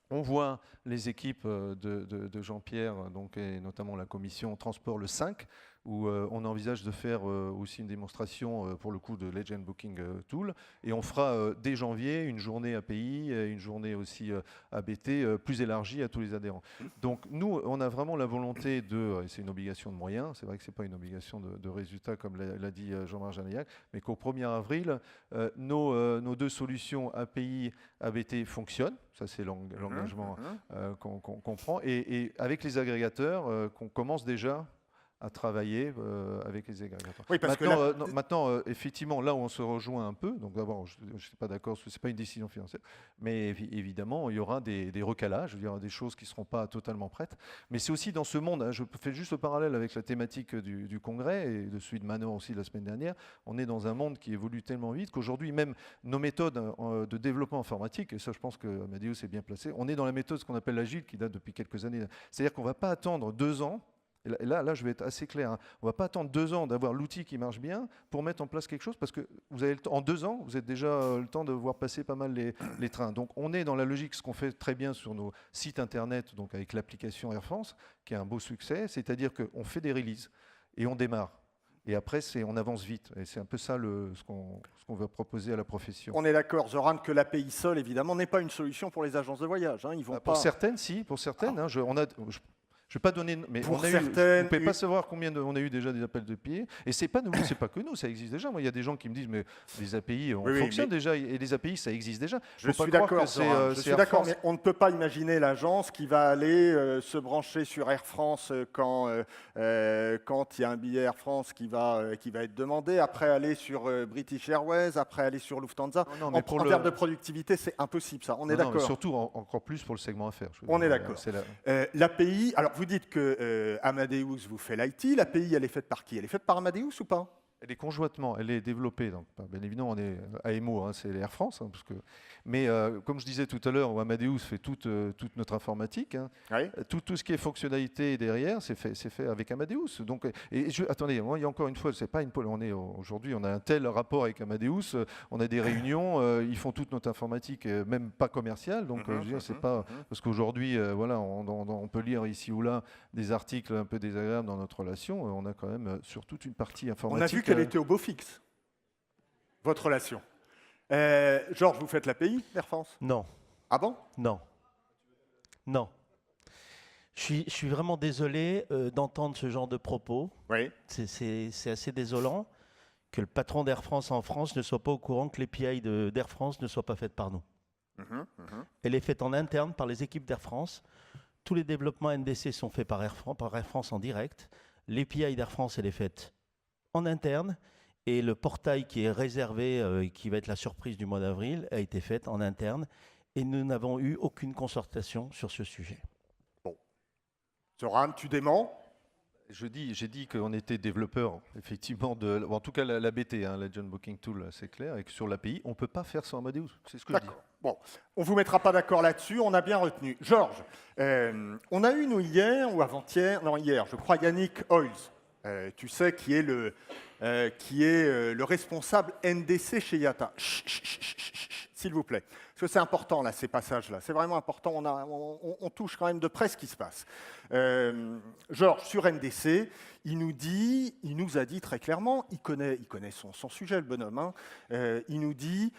On voit les équipes de Jean-Pierre, donc, et notamment la commission transport le 5, où on envisage de faire aussi une démonstration pour le coup de l'Agent Booking Tool. Et on fera dès janvier une journée API, une journée aussi ABT plus élargie à tous les adhérents. Donc nous, on a vraiment la volonté et c'est une obligation de moyens, c'est vrai que ce n'est pas une obligation de résultat comme l'a dit Jean-Marc Janaillac, mais qu'au 1er avril, nos 2 solutions API, ABT fonctionnent. Ça, c'est l'engagement qu'on prend. Et avec les agrégateurs, qu'on commence déjà à travailler avec les agrégateurs. Oui, parce maintenant, effectivement, là où on se rejoint un peu, donc d'abord, je ne suis pas d'accord, ce n'est pas une décision financière, mais évidemment, il y aura des recalages, il y aura des choses qui ne seront pas totalement prêtes. Mais c'est aussi dans ce monde, hein, je fais juste le parallèle avec la thématique du congrès et de celui de Manon aussi la semaine dernière, on est dans un monde qui évolue tellement vite qu'aujourd'hui, même nos méthodes de développement informatique, et ça je pense que Amadeus est bien placé, on est dans la méthode ce qu'on appelle l'agile qui date depuis quelques années. C'est-à-dire qu'on ne va pas attendre 2 ans. Et là, je vais être assez clair. Hein. On ne va pas attendre 2 ans d'avoir l'outil qui marche bien pour mettre en place quelque chose, parce que vous avez en 2 ans, vous avez déjà le temps de voir passer pas mal les trains. Donc, on est dans la logique, ce qu'on fait très bien sur nos sites internet, donc avec l'application Air France, qui a un beau succès, c'est-à-dire qu'on fait des releases et on démarre. Et après, on avance vite. Et c'est un peu ça ce qu'on veut proposer à la profession. On est d'accord, Zoran, que l'API seule, évidemment, n'est pas une solution pour les agences de voyage. Hein. Ils vont pour certaines, si. Pour certaines. Hein, je ne vais pas donner, mais pour vous ne pouvez pas savoir combien on a eu déjà des appels de pied. Et c'est pas nous, c'est pas que nous, ça existe déjà. Moi, il y a des gens qui me disent, mais les API, on fonctionne déjà, et les API, ça existe déjà. Je suis d'accord, mais on ne peut pas imaginer l'agence qui va aller se brancher sur Air France quand il y a un billet Air France qui va être demandé, après aller sur British Airways, après aller sur Lufthansa. En termes de productivité, c'est impossible, ça. On est d'accord. Surtout, encore plus pour le segment affaires. On est d'accord. L'API, alors vous dites que Amadeus vous fait l'IT, l'API elle est faite par qui? Elle est faite par Amadeus ou pas? Elle est conjointement, elle est développée. Donc, bien évidemment, on est AMO, hein, c'est Air France. Hein, mais comme je disais tout à l'heure, Amadeus fait toute notre informatique. Hein. Oui. Tout ce qui est fonctionnalité derrière, c'est fait avec Amadeus. Donc, attendez, moi, il y a encore une fois, c'est pas une pôle. Aujourd'hui, on a un tel rapport avec Amadeus. On a des réunions. Ils font toute notre informatique, même pas commerciale. Donc, je veux dire, c'est pas parce qu'aujourd'hui, voilà, on peut lire ici ou là des articles un peu désagréables dans notre relation. On a quand même sur toute une partie informatique. On a vu qu'elle était au beau fixe, votre relation. Georges, vous faites l'API, Air France? Non. Ah bon? Non. Non. Je suis vraiment désolé d'entendre ce genre de propos. Oui. C'est assez désolant que le patron d'Air France en France ne soit pas au courant que l'API d'Air France ne soit pas faite par nous. Elle est faite en interne par les équipes d'Air France. Tous les développements NDC sont faits par Air France en direct. L'API d'Air France, elle est faite en interne, et le portail qui est réservé, qui va être la surprise du mois d'avril, a été fait en interne, et nous n'avons eu aucune concertation sur ce sujet. Bon. Zoran, tu déments? J'ai dit qu'on était développeur, effectivement, en tout cas la BT, hein, la Legend Booking Tool, c'est clair, et que sur l'API, on ne peut pas faire sans Amadeus, c'est ce que je dis. Bon, on ne vous mettra pas d'accord là-dessus, on a bien retenu. Georges, on a eu, nous, hier, ou avant-hier, non, hier, je crois, Yannick Hoyles, tu sais, qui est le responsable NDC chez IATA. S'il vous plaît. Parce que c'est important, là, ces passages-là. C'est vraiment important. On touche quand même de près ce qui se passe. Georges, sur NDC, il nous a dit très clairement, il connaît son sujet, le bonhomme. Hein, il nous dit,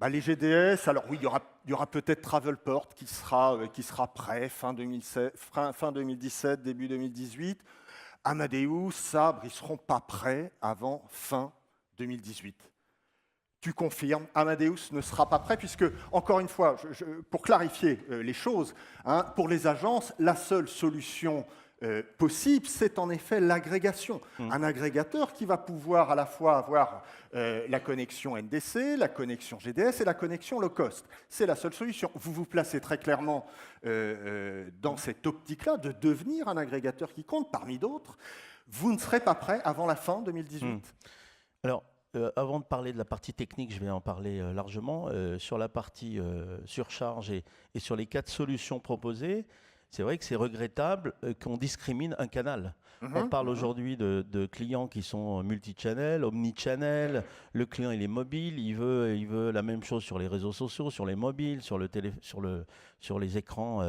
les GDS, alors oui, il y aura peut-être Travelport qui sera prêt fin 2017, début 2018. Amadeus, Sabre, ils ne seront pas prêts avant fin 2018. Tu confirmes, Amadeus ne sera pas prêt, puisque, encore une fois, pour clarifier les choses, hein, pour les agences, la seule solution possible, c'est en effet l'agrégation. Un agrégateur qui va pouvoir à la fois avoir la connexion NDC, la connexion GDS et la connexion low cost. C'est la seule solution. Vous vous placez très clairement dans cette optique-là de devenir un agrégateur qui compte parmi d'autres. Vous ne serez pas prêt avant la fin 2018. Alors, avant de parler de la partie technique, je vais en parler largement. Sur la partie surcharge et sur les 4 solutions proposées, c'est vrai que c'est regrettable qu'on discrimine un canal. On parle aujourd'hui de clients qui sont multi-channel, omni-channel. Le client, il est mobile, il veut la même chose sur les réseaux sociaux, sur les mobiles, sur les écrans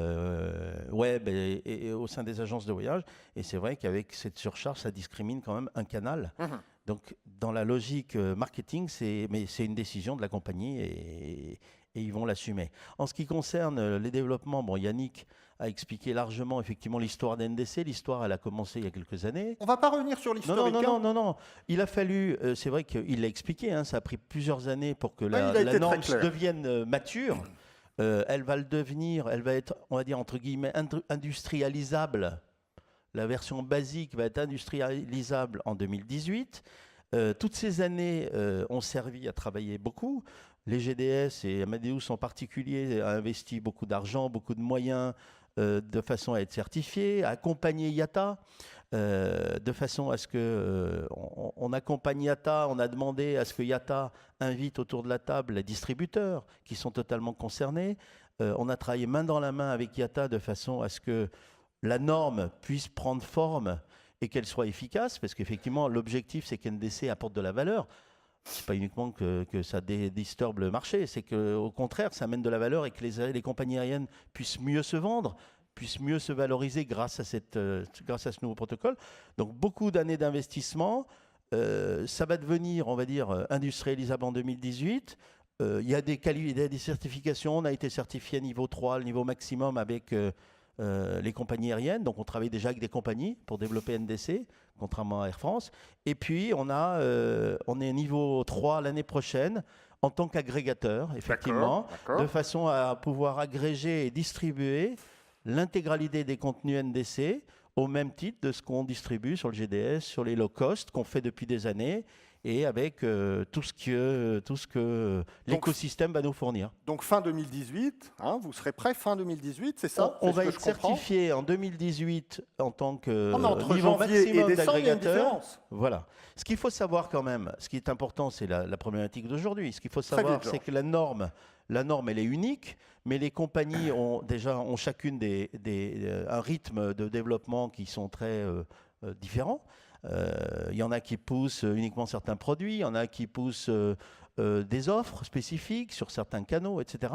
web et au sein des agences de voyage. Et c'est vrai qu'avec cette surcharge, ça discrimine quand même un canal. Donc, dans la logique marketing, c'est une décision de la compagnie et ils vont l'assumer. En ce qui concerne les développements, Yannick a expliqué largement effectivement l'histoire d'NDC. L'histoire, elle a commencé il y a quelques années. On ne va pas revenir sur l'historique. Non. Il a fallu, c'est vrai qu'il l'a expliqué, hein, ça a pris plusieurs années pour que la norme devienne mature. Elle va être, on va dire, entre guillemets, industrialisable La version basique va être industrialisable en 2018. Toutes ces années ont servi à travailler beaucoup. Les GDS et Amadeus en particulier a investi beaucoup d'argent, beaucoup de moyens de façon à être certifié, à accompagner IATA, de façon à ce que on accompagne IATA, on a demandé à ce que IATA invite autour de la table les distributeurs qui sont totalement concernés. On a travaillé main dans la main avec IATA de façon à ce que la norme puisse prendre forme et qu'elle soit efficace, parce qu'effectivement, l'objectif, c'est qu'NDC apporte de la valeur. Ce n'est pas uniquement que ça disturbe le marché, c'est qu'au contraire, ça amène de la valeur et que les compagnies aériennes puissent mieux se vendre, puissent mieux se valoriser grâce à ce nouveau protocole. Donc, beaucoup d'années d'investissement. Ça va devenir, on va dire, industrialisable en 2018. Il y a des certifications. On a été certifié niveau 3, le niveau maximum avec les compagnies aériennes. Donc, on travaille déjà avec des compagnies pour développer NDC, contrairement à Air France. Et puis, on est niveau 3 l'année prochaine en tant qu'agrégateur, effectivement, de façon à pouvoir agréger et distribuer l'intégralité des contenus NDC au même titre de ce qu'on distribue sur le GDS, sur les low cost qu'on fait depuis des années et avec tout ce que l'écosystème va nous fournir. Donc fin 2018, vous serez prêt fin 2018, c'est ça? On va être certifié en 2018 en tant que entre niveau janvier et maximum décembre, il y a une d'agrégateur. différence. Voilà. Ce qu'il faut savoir quand même, ce qui est important, c'est la problématique d'aujourd'hui. Ce qu'il faut savoir, c'est que la norme, elle est unique, mais les compagnies ont chacune un rythme de développement qui sont très différents. Il y en a qui poussent uniquement certains produits, il y en a qui poussent des offres spécifiques sur certains canaux, etc.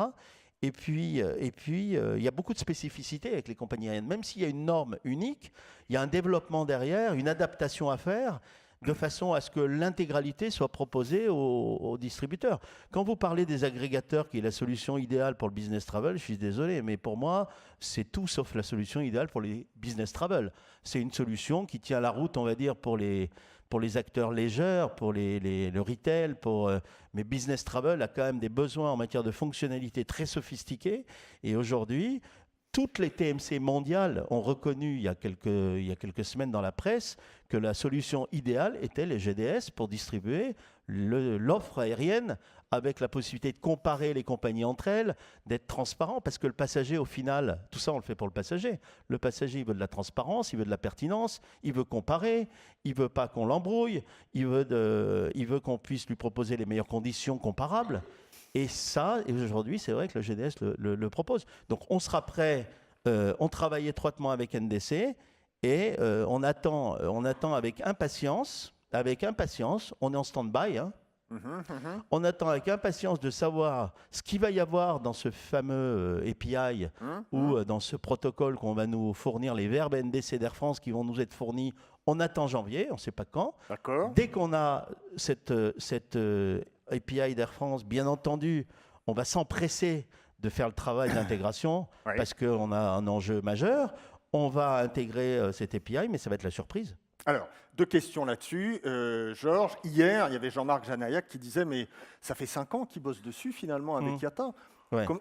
Et puis, il y a beaucoup de spécificités avec les compagnies aériennes. Même s'il y a une norme unique, il y a un développement derrière, une adaptation à faire, de façon à ce que l'intégralité soit proposée aux distributeurs. Quand vous parlez des agrégateurs, qui est la solution idéale pour le business travel, je suis désolé, mais pour moi, c'est tout sauf la solution idéale pour les business travel. C'est une solution qui tient la route, on va dire, pour les acteurs légers, pour le retail, mais business travel a quand même des besoins en matière de fonctionnalités très sophistiquées. Et aujourd'hui, toutes les TMC mondiales ont reconnu il y a quelques semaines dans la presse que la solution idéale était les GDS pour distribuer l'offre aérienne avec la possibilité de comparer les compagnies entre elles, d'être transparent, parce que le passager, au final, tout ça on le fait pour le passager. Le passager, il veut de la transparence, il veut de la pertinence, il veut comparer, il veut pas qu'on l'embrouille, il veut qu'on puisse lui proposer les meilleures conditions comparables. Et ça, aujourd'hui, c'est vrai que le GDS le propose. Donc, on sera prêt, on travaille étroitement avec NDC et on attend avec impatience, on est en stand-by, on attend avec impatience de savoir ce qu'il va y avoir dans ce fameux API ou dans ce protocole qu'on va nous fournir, les verbes NDC d'Air France qui vont nous être fournis. On attend janvier, on ne sait pas quand. Dès qu'on a cette API d'Air France, bien entendu, on va s'empresser de faire le travail d'intégration parce qu'on a un enjeu majeur. On va intégrer cette API, mais ça va être la surprise. Alors, 2 questions là-dessus. Georges, hier, il y avait Jean-Marc Janaillac qui disait « Mais ça fait 5 ans qu'ils bossent dessus, finalement, avec IATA.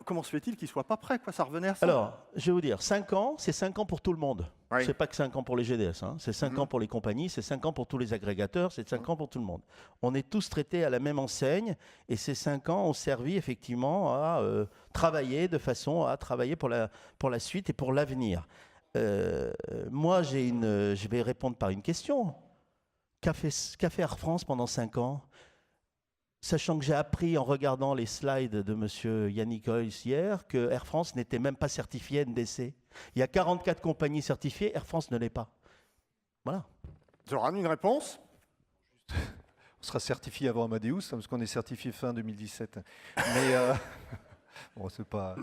Comment se fait-il qu'ils ne soient pas prêts, quoi? Ça revenait à ça. » Alors, je vais vous dire, 5 ans, c'est 5 ans pour tout le monde. Ce n'est pas que 5 ans pour les GDS. C'est 5 ans pour les compagnies, c'est 5 ans pour tous les agrégateurs, c'est 5 ans pour tout le monde. On est tous traités à la même enseigne et ces 5 ans ont servi effectivement à travailler de façon à travailler pour la suite et pour l'avenir. Moi, je vais répondre par une question. Qu'a fait Air France pendant 5 ans? Sachant que j'ai appris en regardant les slides de M. Yannick Hoyles hier que Air France n'était même pas certifié NDC. Il y a 44 compagnies certifiées, Air France ne l'est pas. Voilà. Zoran, une réponse? On sera certifié avant Amadeus, parce qu'on est certifié fin 2017. Mais bon, c'est pas...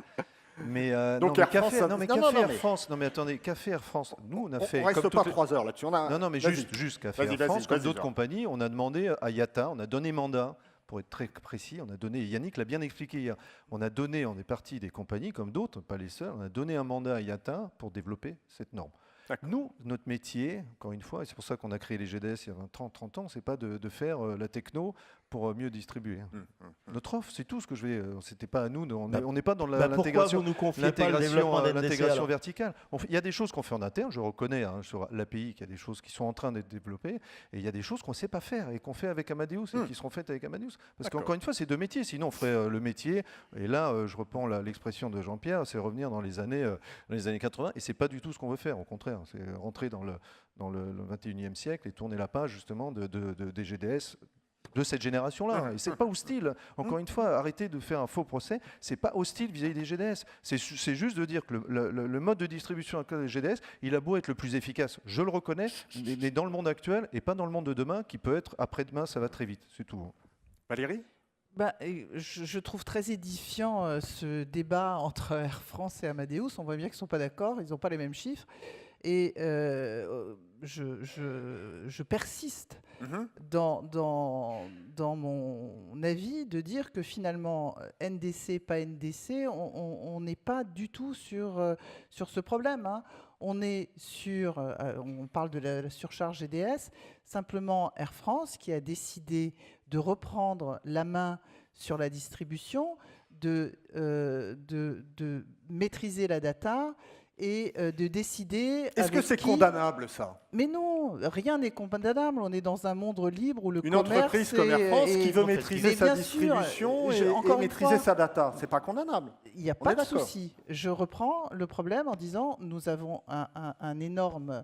Mais donc Air France, Air France. Non mais attendez, Café Air France. Nous on a fait. On reste pas 3 heures là-dessus. Non mais juste Café Air France, comme d'autres compagnies, on a demandé à IATA, on a donné mandat. Pour être très précis, on a donné, Yannick l'a bien expliqué hier, on est parti des compagnies comme d'autres, pas les seuls, on a donné un mandat à IATA pour développer cette norme. Nous, notre métier, encore une fois, et c'est pour ça qu'on a créé les GDS il y a 30 ans, c'est pas de faire la techno pour mieux distribuer. Notre offre, c'est tout ce que je vais. C'était pas à nous. On n'est pas dans pourquoi l'intégration. vous nous confiez pas le développement d'NDC, L'intégration alors verticale. Il y a des choses qu'on fait en interne. Je reconnais sur l'API qu'il y a des choses qui sont en train d'être développées, et il y a des choses qu'on ne sait pas faire et qu'on fait avec Amadeus et qui seront faites avec Amadeus. Parce qu'encore une fois, c'est deux métiers. Sinon, on ferait le métier. Et là, je reprends l'expression de Jean-Pierre, c'est revenir dans les années 80. Et c'est pas du tout ce qu'on veut faire. Au contraire, c'est rentrer dans le 21e siècle et tourner la page justement des GDS de cette génération-là. Et c'est pas hostile. Encore une fois, arrêtez de faire un faux procès. C'est pas hostile vis-à-vis des GDS. C'est juste de dire que le mode de distribution actuel des GDS, il a beau être le plus efficace. Je le reconnais, mais dans le monde actuel et pas dans le monde de demain, qui peut être après-demain, ça va très vite. C'est tout. Valérie ? Je trouve très édifiant ce débat entre Air France et Amadeus. On voit bien qu'ils ne sont pas d'accord, ils n'ont pas les mêmes chiffres. Et je persiste dans mon avis de dire que finalement, NDC, pas NDC, on n'est pas du tout sur ce problème. On est on parle de la surcharge GDS, simplement Air France qui a décidé de reprendre la main sur la distribution, de maîtriser la data et de décider... Est-ce que c'est condamnable, ça ? Mais non, rien n'est condamnable. On est dans un monde libre où le commerce... Une entreprise comme Air France qui veut maîtriser sa distribution et maîtriser sa data, c'est pas condamnable. Il n'y a pas de souci. Je reprends le problème en disant nous avons un énorme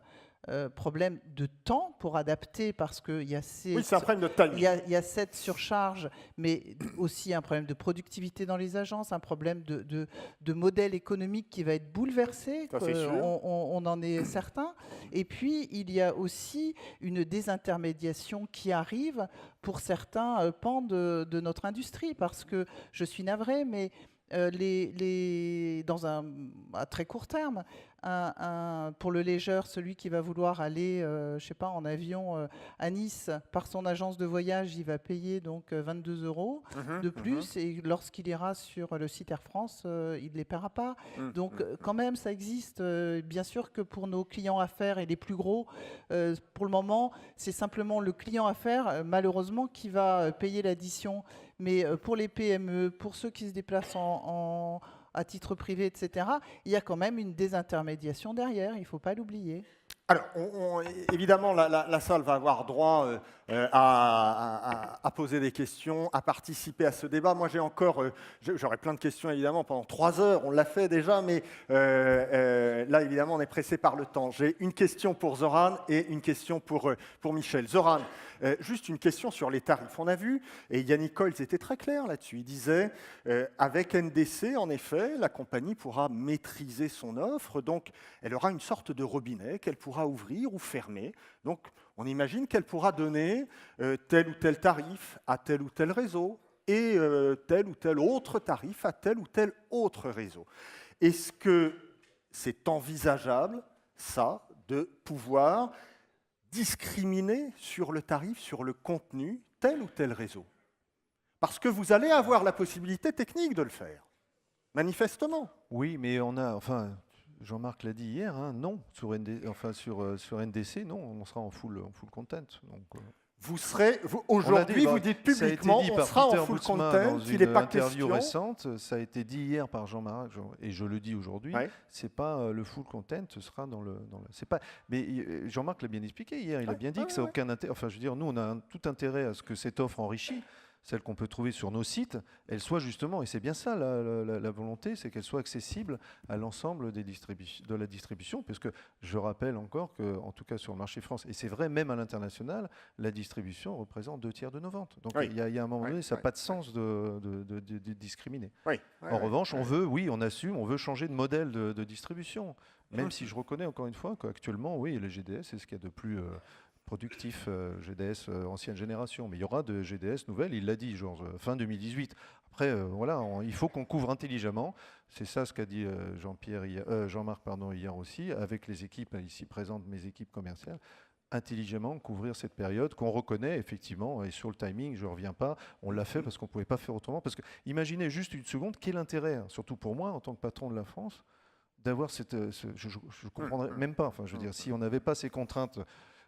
problème de temps pour adapter parce qu'il y a c'est un problème de timing. Il y a cette surcharge, mais aussi un problème de productivité dans les agences, un problème de modèle économique qui va être bouleversé. On en est certain. Et puis, il y a aussi une désintermédiation qui arrive pour certains pans de notre industrie, parce que je suis navrée, mais à très court terme, pour le légeur, celui qui va vouloir aller, je sais pas, en avion à Nice par son agence de voyage, il va payer donc 22 € de plus, et lorsqu'il ira sur le site Air France, il ne les paiera pas. Donc quand même, ça existe. Bien sûr que pour nos clients affaires et les plus gros, pour le moment, c'est simplement le client affaires, malheureusement, qui va payer l'addition. Mais pour les PME, pour ceux qui se déplacent à titre privé, etc., il y a quand même une désintermédiation derrière, il ne faut pas l'oublier. Alors, évidemment, la salle va avoir droit à poser des questions, à participer à ce débat. Moi, j'aurais plein de questions, évidemment, pendant 3 heures. On l'a fait déjà, mais là, évidemment, on est pressé par le temps. J'ai une question pour Zoran et une question pour Michel. Zoran, juste une question sur les tarifs. On a vu, et Yannick Coles était très clair là-dessus, il disait, avec NDC, en effet, la compagnie pourra maîtriser son offre, donc elle aura une sorte de robinet qu'elle pourra ouvrir ou fermer. Donc, on imagine qu'elle pourra donner tel ou tel tarif à tel ou tel réseau et tel ou tel autre tarif à tel ou tel autre réseau. Est-ce que c'est envisageable, ça, de pouvoir discriminer sur le tarif, sur le contenu, tel ou tel réseau? Parce que vous allez avoir la possibilité technique de le faire, manifestement. Oui, mais Jean-Marc l'a dit hier, non. Sur NDC, non, on sera en full content. Donc, aujourd'hui, vous dites publiquement, on sera en full content. Il n'est pas question. Dans une interview récente, ça a été dit hier par Jean-Marc, et je le dis aujourd'hui. C'est pas le full content, ce sera dans le. C'est pas. Mais Jean-Marc l'a bien expliqué hier. Il a bien dit que ça n'a aucun intérêt. Enfin, je veux dire, nous, on a tout intérêt à ce que cette offre enrichie, celle qu'on peut trouver sur nos sites, elle soit justement, et c'est bien ça la volonté, c'est qu'elle soit accessible à l'ensemble de la distribution, parce que je rappelle encore qu'en tout cas sur le marché France, et c'est vrai même à l'international, la distribution représente 2/3 de nos ventes. Donc il y a un moment donné, ça n'a pas de sens de discriminer. En revanche, on assume, on veut changer de modèle de distribution, même si je reconnais encore une fois qu'actuellement, oui, les GDS, c'est ce qu'il y a de plus... productif GDS ancienne génération, mais il y aura de GDS nouvelles, il l'a dit, genre fin 2018. Après, il faut qu'on couvre intelligemment. C'est ça ce qu'a dit Jean-Marc hier aussi, avec les équipes ici présentes, mes équipes commerciales, intelligemment couvrir cette période qu'on reconnaît effectivement, et sur le timing, je ne reviens pas, on l'a fait parce qu'on ne pouvait pas faire autrement. Parce que imaginez juste une seconde, quel intérêt, surtout pour moi en tant que patron de la France, d'avoir je ne comprendrais même pas. Enfin, je veux dire, si on n'avait pas ces contraintes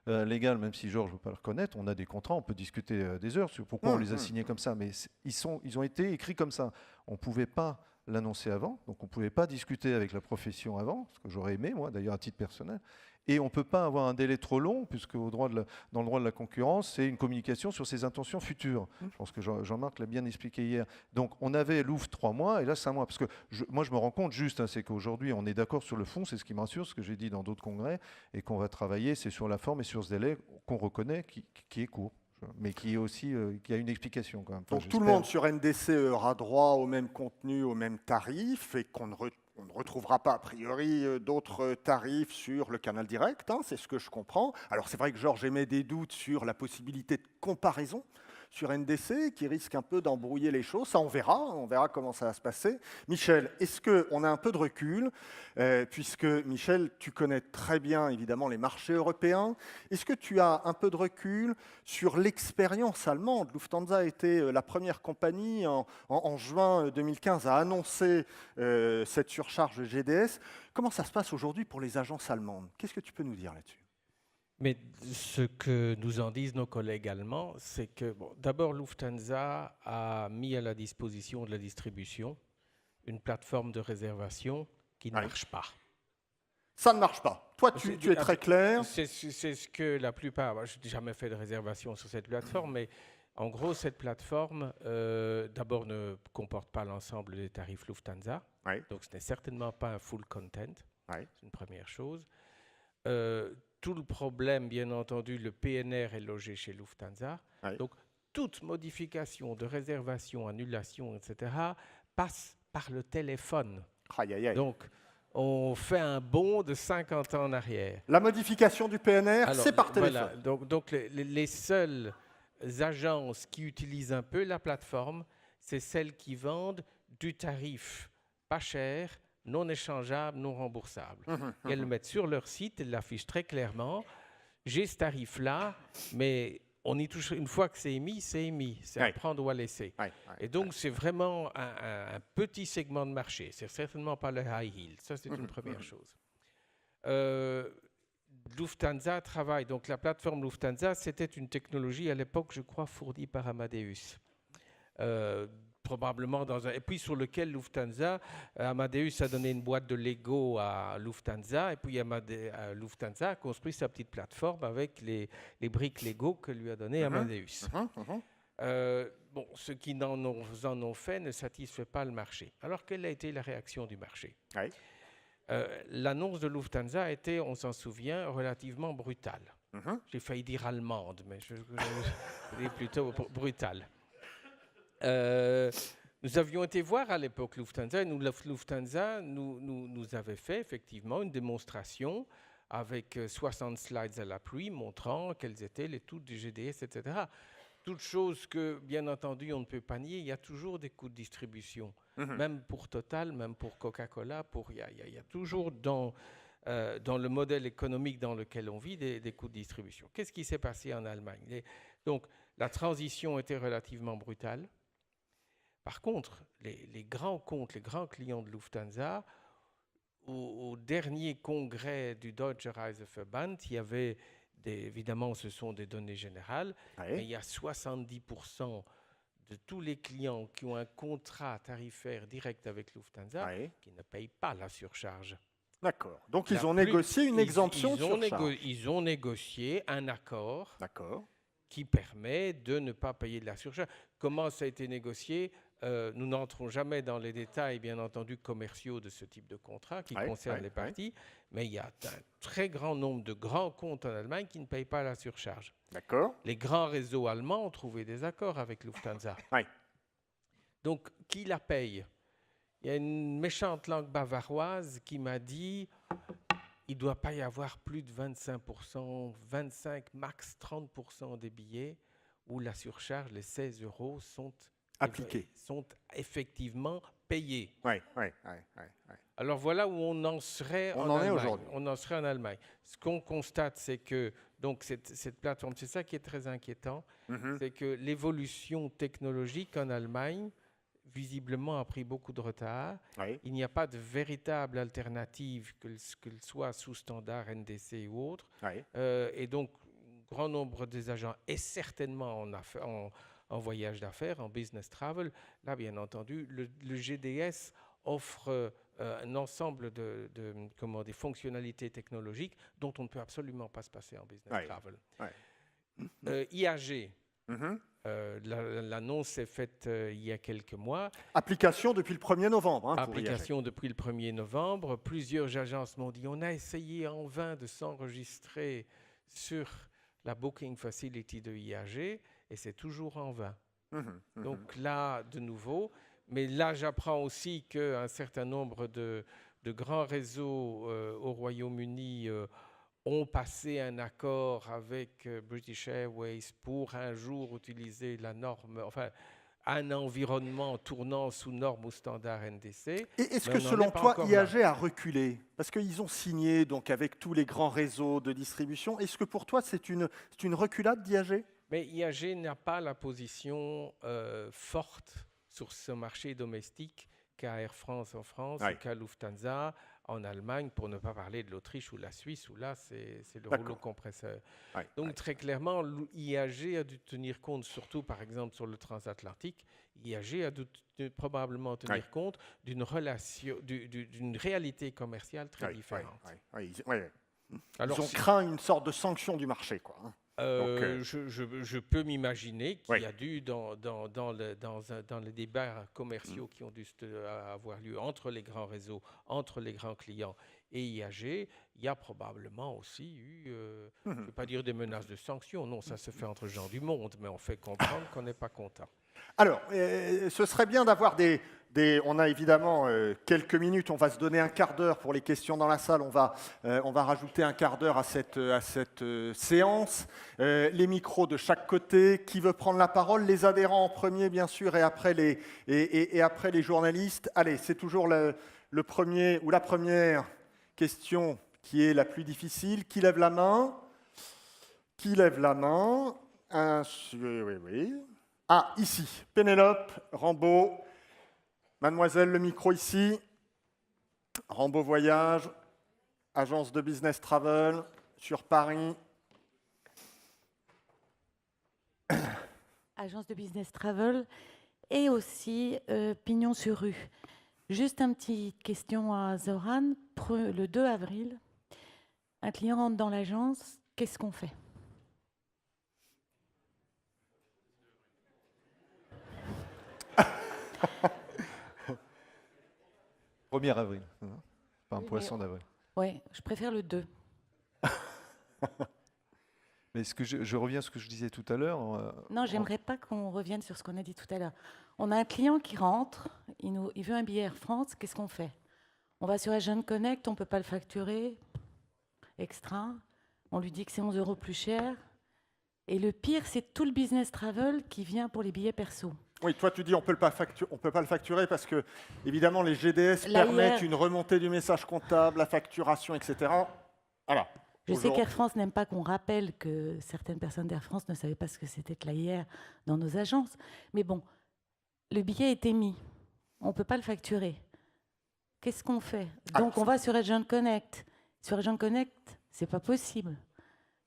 légales, même si Georges ne veut pas le reconnaître, on a des contrats, on peut discuter des heures sur pourquoi on les a signés comme ça, mais ils ont été écrits comme ça. On ne pouvait pas l'annoncer avant, donc on ne pouvait pas discuter avec la profession avant, ce que j'aurais aimé, moi, d'ailleurs à titre personnel, et on ne peut pas avoir un délai trop long, puisque dans le droit de la concurrence, c'est une communication sur ses intentions futures. Je pense que Jean-Marc l'a bien expliqué hier. Donc on avait l'ouvre 3 mois, et là 5 mois, parce que moi je me rends compte juste, c'est qu'aujourd'hui on est d'accord sur le fond, c'est ce qui me rassure, ce que j'ai dit dans d'autres congrès, et qu'on va travailler, c'est sur la forme et sur ce délai qu'on reconnaît, qui est court, mais qui est aussi qui a une explication quand même. Donc tout le monde sur NDC aura droit au même contenu, au même tarif, et qu'on ne retrouvera pas a priori d'autres tarifs sur le canal direct, hein, c'est ce que je comprends. Alors c'est vrai que Georges émet des doutes sur la possibilité de comparaison sur NDC, qui risque un peu d'embrouiller les choses. Ça, on verra comment ça va se passer. Michel, est-ce qu'on a un peu de recul, puisque, Michel, tu connais très bien, évidemment, les marchés européens. Est-ce que tu as un peu de recul sur l'expérience allemande? Lufthansa a été la première compagnie en juin 2015 à annoncer cette surcharge GDS. Comment ça se passe aujourd'hui pour les agences allemandes? Qu'est-ce que tu peux nous dire là-dessus? Mais ce que nous en disent nos collègues allemands, c'est que d'abord Lufthansa a mis à la disposition de la distribution une plateforme de réservation qui ne marche pas. Ça ne marche pas. Toi, tu es très clair. C'est ce que la plupart... Je n'ai jamais fait de réservation sur cette plateforme, mais en gros, cette plateforme, d'abord, ne comporte pas l'ensemble des tarifs Lufthansa. Oui. Donc, ce n'est certainement pas un full content. Oui. C'est une première chose. Tout le problème, bien entendu, le PNR est logé chez Lufthansa. Oui. Donc, toute modification de réservation, annulation, etc., passe par le téléphone. Aïe, aïe, aïe. Donc, on fait un bond de 50 ans en arrière. La modification du PNR, c'est par téléphone. Voilà. Donc les seules agences qui utilisent un peu la plateforme, c'est celles qui vendent du tarif pas cher, non échangeable, non remboursable. Et elles le mettent sur leur site, elles l'affichent très clairement. J'ai ce tarif-là, mais on y touche une fois que c'est émis, c'est émis. C'est à prendre ou à laisser. Et donc, c'est vraiment un petit segment de marché. C'est certainement pas le high yield. Ça, c'est une première chose. Lufthansa travaille. Donc, la plateforme Lufthansa, c'était une technologie à l'époque, je crois, fournie par Amadeus. Probablement et puis sur lequel Lufthansa, Amadeus a donné une boîte de Lego à Lufthansa, et puis Lufthansa a construit sa petite plateforme avec les briques Lego que lui a donné Amadeus. Ceux qui en ont fait ne satisfait pas le marché. Alors, quelle a été la réaction du marché? L'annonce de Lufthansa a été, on s'en souvient, relativement brutale. J'ai failli dire allemande, mais je dis plutôt brutale. Nous avions été voir à l'époque Lufthansa, et Lufthansa nous avait fait effectivement une démonstration avec 60 slides à l'appui montrant quels étaient les taux du GDS, etc. Toute chose que, bien entendu, on ne peut pas nier, il y a toujours des coûts de distribution, même pour Total, même pour Coca-Cola, il y a toujours dans le modèle économique dans lequel on vit des coûts de distribution. Qu'est-ce qui s'est passé en Allemagne? Donc, la transition était relativement brutale. Par contre, les grands comptes, les grands clients de Lufthansa, au dernier congrès du Deutsche Reiseverband, il y avait évidemment, ce sont des données générales, mais il y a 70% de tous les clients qui ont un contrat tarifaire direct avec Lufthansa qui ne payent pas la surcharge. D'accord. Donc, ils ont négocié une exemption de surcharge. Ils ont négocié un accord qui permet de ne pas payer de la surcharge. Comment ça a été négocié? Nous n'entrons jamais dans les détails, bien entendu, commerciaux de ce type de contrat qui concernent les parties, mais il y a un très grand nombre de grands comptes en Allemagne qui ne payent pas la surcharge. D'accord. Les grands réseaux allemands ont trouvé des accords avec Lufthansa. Donc, qui la paye? Il y a une méchante langue bavaroise qui m'a dit il ne doit pas y avoir plus de 25%, 25, max 30% des billets où la surcharge, les 16 € sont appliqués, sont effectivement payés. Alors voilà où on en serait en Allemagne. On en serait en Allemagne. Ce qu'on constate, c'est que donc cette plateforme, c'est ça qui est très inquiétant, c'est que l'évolution technologique en Allemagne, visiblement, a pris beaucoup de retard. Il n'y a pas de véritable alternative, qu'elle soit sous standard NDC ou autre. Et donc, grand nombre des agents est certainement en voyage d'affaires, en business travel. Là, bien entendu, le GDS offre un ensemble des fonctionnalités technologiques dont on ne peut absolument pas se passer en business travel. IAG, l'annonce est faite il y a quelques mois. Application depuis le 1er novembre. Application depuis le 1er novembre. Plusieurs agences m'ont dit on a essayé en vain de s'enregistrer sur la Booking Facility de IAG et c'est toujours en vain. Donc là, de nouveau, mais là j'apprends aussi qu'un certain nombre de grands réseaux au Royaume-Uni ont passé un accord avec British Airways pour un jour utiliser la norme, enfin un environnement tournant sous norme ou standard NDC. Et est-ce que selon toi, IAG a reculé? Parce qu'ils ont signé donc, avec tous les grands réseaux de distribution. Est-ce que pour toi, c'est une reculade d'IAG? Mais IAG n'a pas la position forte sur ce marché domestique qu'a Air France en France, qu'a Lufthansa en Allemagne, pour ne pas parler de l'Autriche ou la Suisse, où là, c'est le rouleau compresseur. Donc, très clairement, l'IAG a dû tenir compte, surtout, par exemple, sur le transatlantique, IAG a dû probablement tenir compte d'une réalité commerciale très différente. Alors, ils ont craint une sorte de sanction du marché, quoi. Je peux m'imaginer qu'il y a dû, dans les débats commerciaux qui ont dû avoir lieu entre les grands réseaux, entre les grands clients et IAG, il y a probablement aussi eu, je ne veux pas dire des menaces de sanctions, non, ça se fait entre gens du monde, mais on fait comprendre qu'on n'est pas content. Alors, ce serait bien d'avoir on a évidemment quelques minutes, on va se donner un quart d'heure pour les questions dans la salle, on va rajouter un quart d'heure à cette séance. Les micros de chaque côté, qui veut prendre la parole? Les adhérents en premier, bien sûr, et après les journalistes. Allez, c'est toujours le premier ou la première question qui est la plus difficile. Qui lève la main? Qui lève la main? Oui. Ah, ici, Pénélope, Rambaud. Mademoiselle, le micro ici. Rambaud Voyage, agence de business travel sur Paris. Agence de business travel et aussi Pignon sur rue. Juste une petite question à Zoran. Le 2 avril, un client rentre dans l'agence, qu'est-ce qu'on fait? « 1er avril, pas un poisson d'avril. » Oui, je préfère le 2. Mais je reviens à ce que je disais tout à l'heure. Non, j'aimerais pas qu'on revienne sur ce qu'on a dit tout à l'heure. On a un client qui rentre, il veut un billet Air France, qu'est-ce qu'on fait? On va sur Agent Connect, on ne peut pas le facturer, extra. On lui dit que c'est 11 € plus cher. Et le pire, c'est tout le business travel qui vient pour les billets perso. Oui, toi tu dis on peut pas le facturer parce que évidemment les GDS permettent une remontée du message comptable, la facturation, etc. Voilà. Je sais qu'Air France n'aime pas qu'on rappelle que certaines personnes d'Air France ne savaient pas ce que c'était que l'AIR dans nos agences. Mais bon, le billet est émis. On ne peut pas le facturer. Qu'est-ce qu'on fait? Donc on va sur Agent Connect. Sur Agent Connect, c'est pas possible.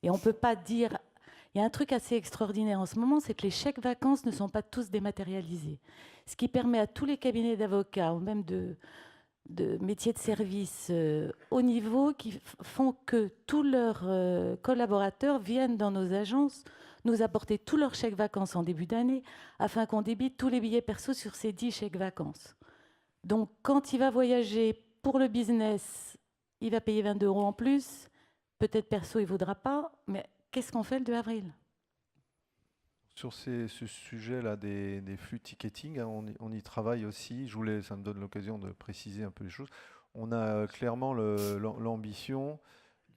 Et on ne peut pas dire... Il y a un truc assez extraordinaire en ce moment, c'est que les chèques vacances ne sont pas tous dématérialisés. Ce qui permet à tous les cabinets d'avocats ou même de métiers de service haut niveau qui font que tous leurs collaborateurs viennent dans nos agences nous apporter tous leurs chèques vacances en début d'année afin qu'on débite tous les billets perso sur ces 10 chèques vacances. Donc quand il va voyager pour le business, il va payer 22 € en plus. Peut-être perso, il ne vaudra pas, mais qu'est-ce qu'on fait le 2 avril? Sur ce sujet-là des flux ticketing, hein, on y travaille aussi. Ça me donne l'occasion de préciser un peu les choses. On a clairement l'ambition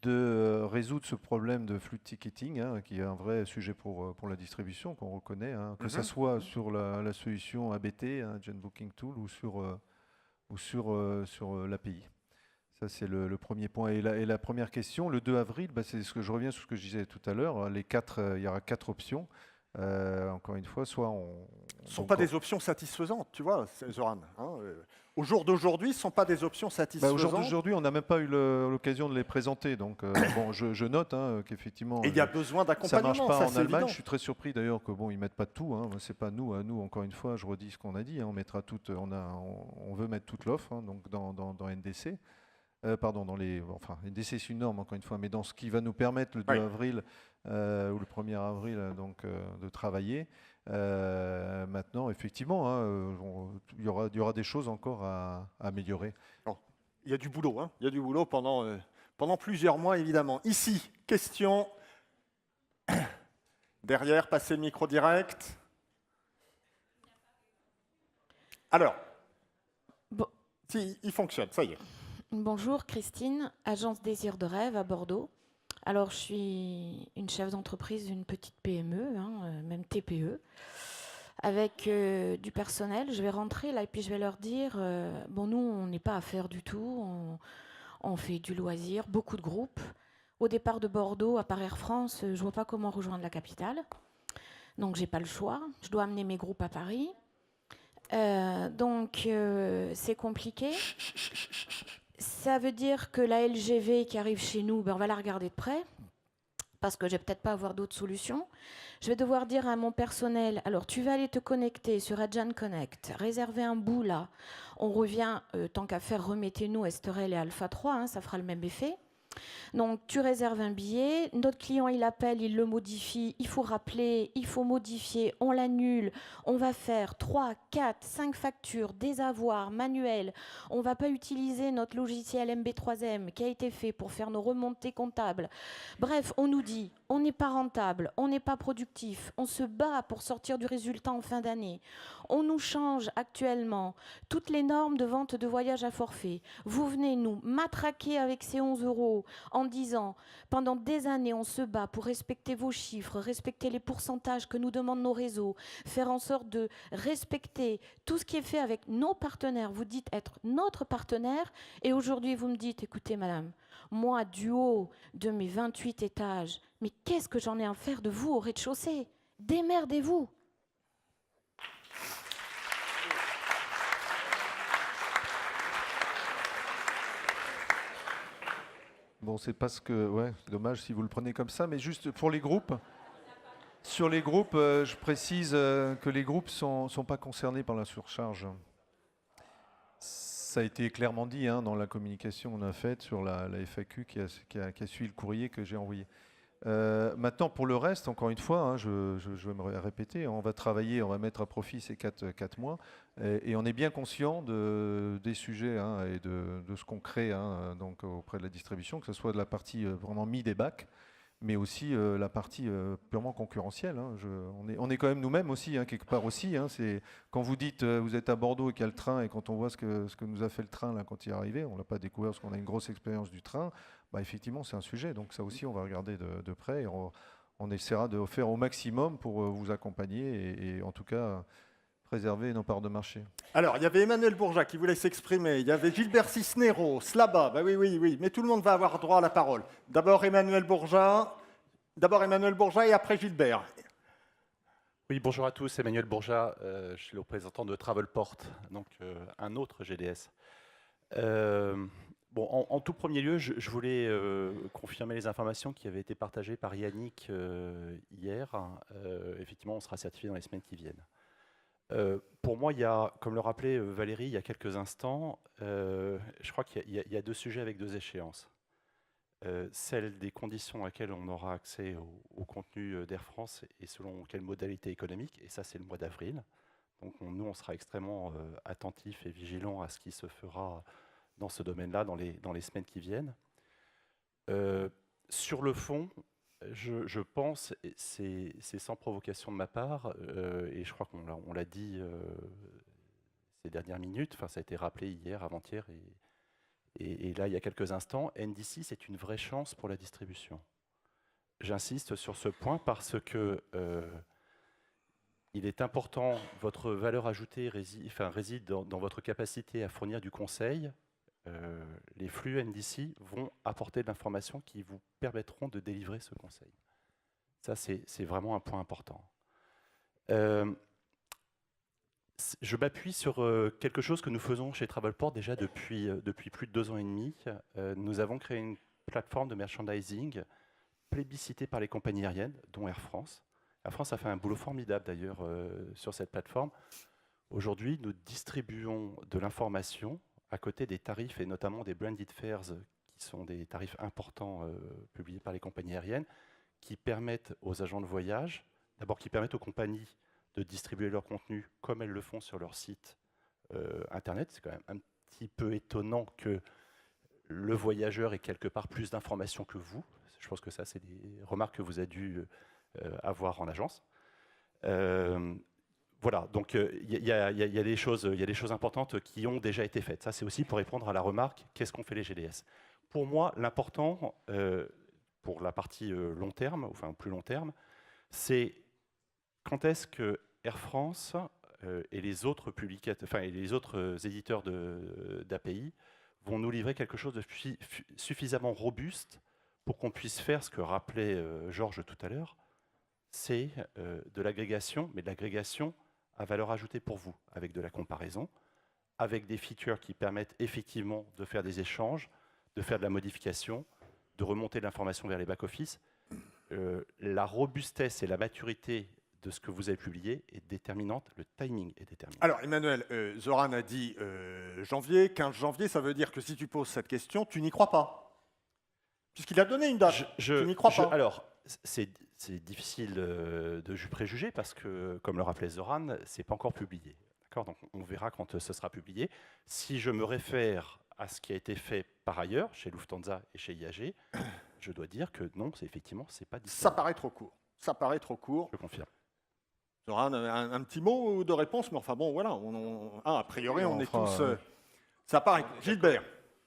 de résoudre ce problème de flux de ticketing, hein, qui est un vrai sujet pour la distribution, qu'on reconnaît, hein, que ce soit sur la solution ABT, hein, Agent Booking Tool, ou sur l'API. Ça, c'est le premier point. Et la première question, le 2 avril, c'est je reviens sur ce que je disais tout à l'heure. Il y aura 4 options. Encore une fois, soit on... Ce ne sont pas des options satisfaisantes, tu vois, Zoran. Au jour d'aujourd'hui, ce ne sont pas des options satisfaisantes. Au jour d'aujourd'hui, on n'a même pas eu l'occasion de les présenter. Donc, bon, je note qu'effectivement, et il y a besoin d'accompagnement. Ça ne marche pas en Allemagne. Évident. Je suis très surpris d'ailleurs que bon, ils mettent pas de tout. C'est pas nous. Encore une fois, je redis ce qu'on a dit. On mettra toute. On veut mettre toute l'offre. Donc dans NDC. Pardon, NDC c'est une norme encore une fois, mais dans ce qui va nous permettre le 2 avril ou le 1er avril de travailler. Maintenant, effectivement, il y aura des choses encore à améliorer. Il y a du boulot, il y a du boulot pendant plusieurs mois, évidemment. Ici, question. Derrière, passez le micro direct. Alors, si, il fonctionne, ça y est. Bonjour, Christine, agence Désir de Rêve à Bordeaux. Alors, je suis une chef d'entreprise d'une petite PME, même TPE, avec du personnel. Je vais rentrer là et puis je vais leur dire, nous, on n'est pas à faire du tout, on fait du loisir, beaucoup de groupes. Au départ de Bordeaux, à part Air France, je ne vois pas comment rejoindre la capitale. Donc, je n'ai pas le choix. Je dois amener mes groupes à Paris. C'est compliqué. Ça veut dire que la LGV qui arrive chez nous, on va la regarder de près, parce que je vais peut-être pas avoir d'autres solutions. Je vais devoir dire à mon personnel, alors tu vas aller te connecter sur Adjan Connect, réserver un bout là. On revient, tant qu'à faire, remettez-nous Esterel et Alpha 3, ça fera le même effet. Donc tu réserves un billet, notre client il appelle, il le modifie, il faut rappeler, il faut modifier, on l'annule, on va faire 3, 4, 5 factures, des avoirs manuels, on ne va pas utiliser notre logiciel MB3M qui a été fait pour faire nos remontées comptables. Bref, on nous dit, on n'est pas rentable, on n'est pas productif, on se bat pour sortir du résultat en fin d'année. On nous change actuellement toutes les normes de vente de voyage à forfait. Vous venez nous matraquer avec ces 11 € en disant, pendant des années, on se bat pour respecter vos chiffres, respecter les pourcentages que nous demandent nos réseaux, faire en sorte de respecter tout ce qui est fait avec nos partenaires. Vous dites être notre partenaire et aujourd'hui, vous me dites, écoutez, madame, moi, du haut de mes 28 étages, mais qu'est-ce que j'en ai à faire de vous au rez-de-chaussée? Démerdez-vous. Bon, c'est parce que, c'est dommage si vous le prenez comme ça, mais juste pour les groupes. Sur les groupes, je précise que les groupes ne sont pas concernés par la surcharge. Ça a été clairement dit dans la communication qu'on a faite sur la FAQ qui a suivi le courrier que j'ai envoyé. Maintenant, pour le reste, encore une fois, je vais me répéter, on va travailler, on va mettre à profit ces 4 mois, et on est bien conscient des sujets et de ce qu'on crée donc auprès de la distribution, que ce soit de la partie vraiment des bacs, mais aussi la partie purement concurrentielle. On est quand même nous-mêmes aussi, quelque part aussi. C'est quand vous dites vous êtes à Bordeaux et qu'il y a le train, et quand on voit ce que nous a fait le train là, quand il est arrivé, on ne l'a pas découvert parce qu'on a une grosse expérience du train. Effectivement, c'est un sujet. Donc ça aussi, on va regarder de près. Et on essaiera de faire au maximum pour vous accompagner et en tout cas préserver nos parts de marché. Alors, il y avait Emmanuel Bourgeat qui voulait s'exprimer. Il y avait Gilbert Cisneros, là-bas. Oui. Mais tout le monde va avoir droit à la parole. D'abord Emmanuel Bourgeat et après Gilbert. Oui, bonjour à tous. Emmanuel Bourgeat, je suis le représentant de Travelport, donc un autre GDS. En tout premier lieu, je voulais confirmer les informations qui avaient été partagées par Yannick hier. Effectivement, on sera certifié dans les semaines qui viennent. Pour moi, il y a, comme le rappelait Valérie il y a quelques instants, je crois qu'il y a 2 sujets avec 2 échéances. Celle des conditions dans lesquelles on aura accès au contenu d'Air France et selon quelle modalité économique, et ça c'est le mois d'avril. Donc nous, on sera extrêmement attentifs et vigilants à ce qui se fera dans ce domaine-là dans les semaines qui viennent. Sur le fond, je pense, et c'est sans provocation de ma part, et je crois qu'on l'a dit ces dernières minutes, ça a été rappelé hier, avant-hier, et là, il y a quelques instants, NDC, c'est une vraie chance pour la distribution. J'insiste sur ce point parce que il est important, votre valeur ajoutée réside dans votre capacité à fournir du conseil. Les flux NDC vont apporter de l'information qui vous permettront de délivrer ce conseil. Ça, c'est vraiment un point important. Je m'appuie sur quelque chose que nous faisons chez Travelport déjà depuis plus de 2 ans et demi. Nous avons créé une plateforme de merchandising plébiscitée par les compagnies aériennes, dont Air France. Air France a fait un boulot formidable d'ailleurs sur cette plateforme. Aujourd'hui, nous distribuons de l'information à côté des tarifs et notamment des branded fares, qui sont des tarifs importants publiés par les compagnies aériennes, qui permettent aux agents de voyage, d'abord qui permettent aux compagnies de distribuer leur contenu comme elles le font sur leur site internet. C'est quand même un petit peu étonnant que le voyageur ait quelque part plus d'informations que vous. Je pense que ça, c'est des remarques que vous avez dû avoir en agence. Voilà, donc il y a des choses importantes qui ont déjà été faites. Ça, c'est aussi pour répondre à la remarque, qu'est-ce qu'ont fait les GDS? Pour moi, l'important, pour la partie long terme, enfin plus long terme, c'est quand est-ce que Air France et les autres et les autres éditeurs d'API vont nous livrer quelque chose de suffisamment robuste pour qu'on puisse faire ce que rappelait Georges tout à l'heure, c'est de l'agrégation, mais de l'agrégation à valeur ajoutée pour vous, avec de la comparaison, avec des features qui permettent effectivement de faire des échanges, de faire de la modification, de remonter de l'information vers les back-office. La robustesse et la maturité de ce que vous avez publié est déterminante, le timing est déterminant. Alors Emmanuel, Zoran a dit janvier, 15 janvier, ça veut dire que si tu poses cette question, tu n'y crois pas. Puisqu'il a donné une date, tu n'y crois pas. Alors, c'est difficile de préjuger parce que, comme le rappelait Zoran, ce n'est pas encore publié. Donc on verra quand ce sera publié. Si je me réfère à ce qui a été fait par ailleurs, chez Lufthansa et chez IAG, je dois dire que non, effectivement, ce n'est pas disponible. Ça paraît trop court. Ça paraît trop court. Je confirme. Zoran, un petit mot de réponse, mais enfin bon, voilà. A priori, on est tous... ça paraît. Gilbert.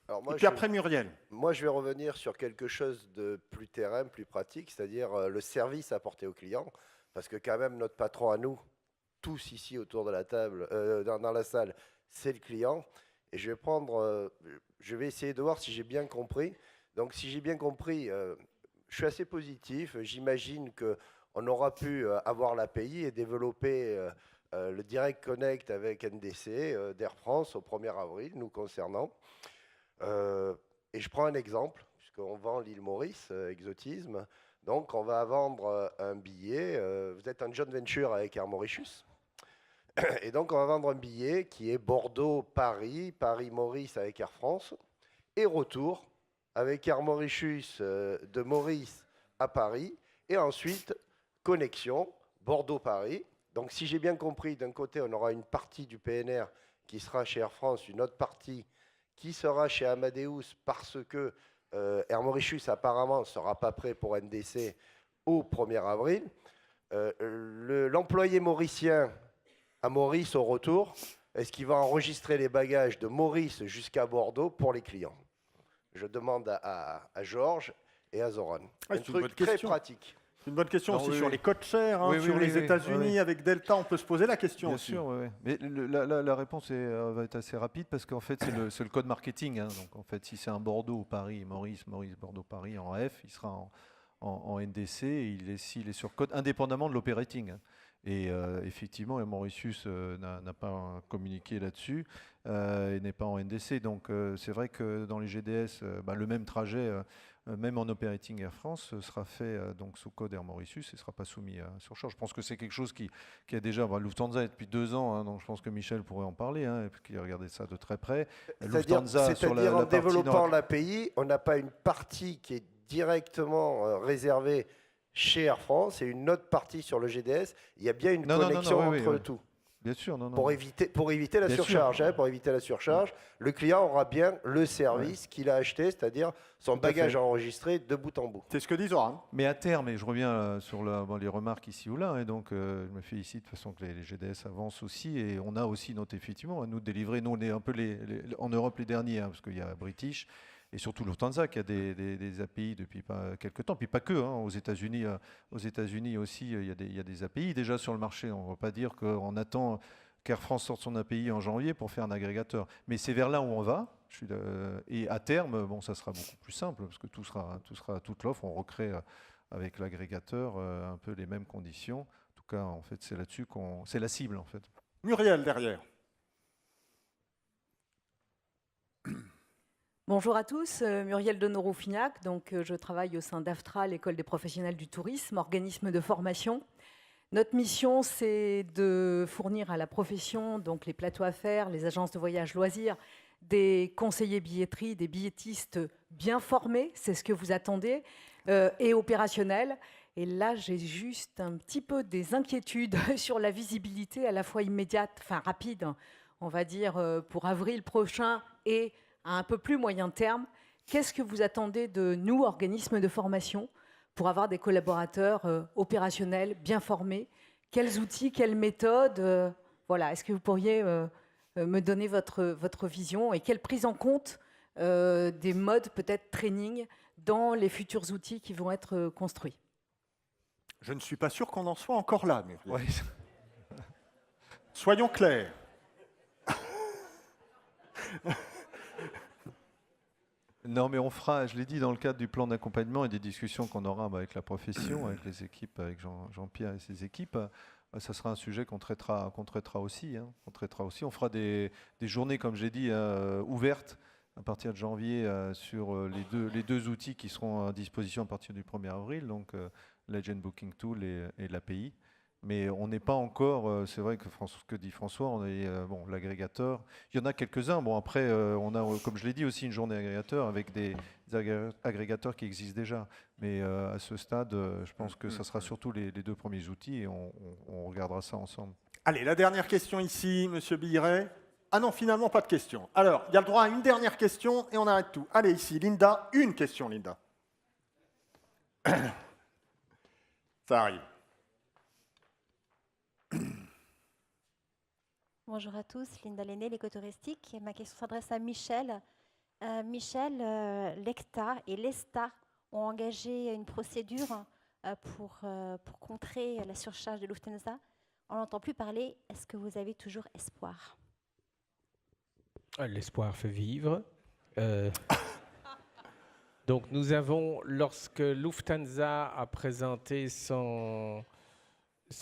Alors moi, et puis après Muriel. Moi, je vais revenir sur quelque chose de plus terrain, plus pratique, c'est-à-dire le service apporté aux clients. Parce que quand même, notre patron à nous, tous ici autour de la table, dans la salle, c'est le client. Et je vais essayer de voir si j'ai bien compris. Donc si j'ai bien compris, je suis assez positif. J'imagine qu'on aura pu avoir l'API et développer le Direct Connect avec NDC d'Air France au 1er avril, nous concernant. Et je prends un exemple, puisqu'on vend l'île Maurice, Exotisme. Donc, on va vendre un billet. Vous êtes un joint venture avec Air Mauritius. Et donc, on va vendre un billet qui est Bordeaux-Paris, Paris-Maurice avec Air France, et retour avec Air Mauritius de Maurice à Paris, et ensuite, connexion Bordeaux-Paris. Donc, si j'ai bien compris, d'un côté, on aura une partie du PNR qui sera chez Air France, une autre partie qui sera chez Amadeus parce que Air Mauritius apparemment ne sera pas prêt pour NDC au 1er avril. L'employé mauricien à Maurice au retour, est-ce qu'il va enregistrer les bagages de Maurice jusqu'à Bordeaux pour les clients? Je demande à Georges et à Zoran. Un truc très pratique. C'est une bonne question aussi sur les codes chers, sur les États-Unis avec Delta, on peut se poser la question Bien aussi. sûr, oui. Mais la réponse va être assez rapide parce qu'en fait c'est le code marketing. Donc en fait, si c'est un Bordeaux, Paris, Maurice, Bordeaux, Paris en F, il sera en NDC et s'il est sur code indépendamment de l'operating. Et effectivement, Air Mauritius n'a pas communiqué là-dessus et n'est pas en NDC. Donc c'est vrai que dans les GDS, le même trajet, même en operating Air France, sera fait donc sous code Air Mauritius et ne sera pas soumis à surcharge. Je pense que c'est quelque chose qui a déjà... Lufthansa est depuis 2 ans, donc je pense que Michel pourrait en parler, qui a regardé ça de très près. C'est-à-dire en développant l'API, on n'a pas une partie qui est directement réservée chez Air France et une autre partie sur le GDS. Il y a bien une connexion entre tout. Bien sûr, pour éviter la surcharge. Pour éviter la surcharge, le client aura bien le service qu'il a acheté, c'est-à-dire son bagage enregistré de bout en bout. C'est ce que dit Zoran. Mais à terme, et je reviens sur les remarques ici ou là, et donc je me félicite de toute façon que les GDS avancent aussi, et on a aussi noté effectivement, nous délivrer, nous on est un peu en Europe les derniers, parce qu'il y a British, et surtout Lufthansa qui a des API depuis quelques temps, puis pas que, aux États-Unis aussi, il y a des API déjà sur le marché. On ne va pas dire qu'on attend qu'Air France sorte son API en janvier pour faire un agrégateur. Mais c'est vers là où on va. Et à terme, ça sera beaucoup plus simple, parce que toute l'offre, on recrée avec l'agrégateur un peu les mêmes conditions, tout tout cas, en fait, c'est là-dessus c'est la cible, en fait. Muriel, derrière. Bonjour à tous, Muriel Donoro-Fignac, donc je travaille au sein d'AFTRA, l'École des professionnels du tourisme, organisme de formation. Notre mission, c'est de fournir à la profession, donc les plateaux à faire, les agences de voyage loisirs, des conseillers billetterie, des billettistes bien formés, c'est ce que vous attendez, et opérationnels. Et là, j'ai juste un petit peu des inquiétudes sur la visibilité à la fois immédiate, enfin rapide, on va dire, pour avril prochain et à un peu plus moyen terme. Qu'est-ce que vous attendez de nous, organismes de formation, pour avoir des collaborateurs opérationnels, bien formés? Quels outils, quelles méthodes voilà. Est-ce que vous pourriez me donner votre vision et quelle prise en compte des modes peut-être training dans les futurs outils qui vont être construits? Je ne suis pas sûr qu'on en soit encore là, Muriel. Ouais. Soyons clairs. Non, mais on fera, je l'ai dit, dans le cadre du plan d'accompagnement et des discussions qu'on aura avec la profession, avec les équipes, avec Jean-Pierre et ses équipes, ça sera un sujet qu'on traitera aussi. On fera des journées, comme j'ai dit, ouvertes à partir de janvier sur les deux outils qui seront à disposition à partir du 1er avril, donc l'Agent Booking Tool et l'API. Mais on n'est pas encore, c'est vrai que ce que dit François, on est l'agrégateur. Il y en a quelques-uns. Bon, après, on a, comme je l'ai dit, aussi une journée agrégateur avec des agrégateurs qui existent déjà. Mais à ce stade, je pense que ça sera surtout les deux premiers outils et on regardera ça ensemble. Allez, la dernière question ici, Monsieur Billiret. Ah non, finalement, pas de question. Alors, il y a le droit à une dernière question et on arrête tout. Allez, ici, Linda, une question, Linda. Ça arrive. Bonjour à tous, Linda Lenné, l'écotouristique. Ma question s'adresse à Michel. Michel, l'ECTA et l'ESTA ont engagé une procédure pour contrer la surcharge de Lufthansa. On n'entend plus parler. Est-ce que vous avez toujours espoir? L'espoir fait vivre. Donc nous avons, lorsque Lufthansa a présenté son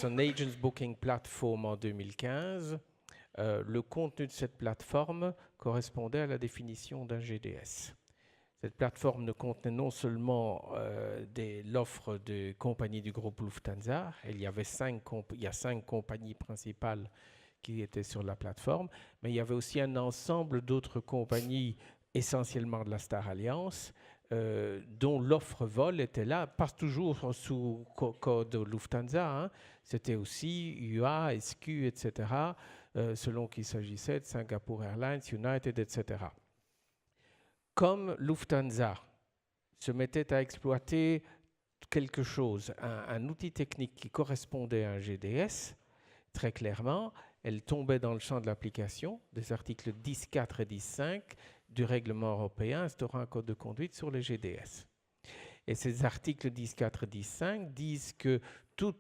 Agents Booking Platform en 2015, le contenu de cette plateforme correspondait à la définition d'un GDS. Cette plateforme ne contenait non seulement l'offre de compagnies du groupe Lufthansa, il y a 5 compagnies principales qui étaient sur la plateforme, mais il y avait aussi un ensemble d'autres compagnies, essentiellement de la Star Alliance, dont l'offre vol était là, pas toujours sous code Lufthansa, hein. C'était aussi UA, SQ, etc., selon qu'il s'agissait de Singapore Airlines, United, etc. Comme Lufthansa se mettait à exploiter quelque chose, un outil technique qui correspondait à un GDS, très clairement, elle tombait dans le champ de l'application des articles 10.4 et 10.5 du règlement européen instaurant un code de conduite sur les GDS. Et ces articles 10.4 et 10.5 disent que tout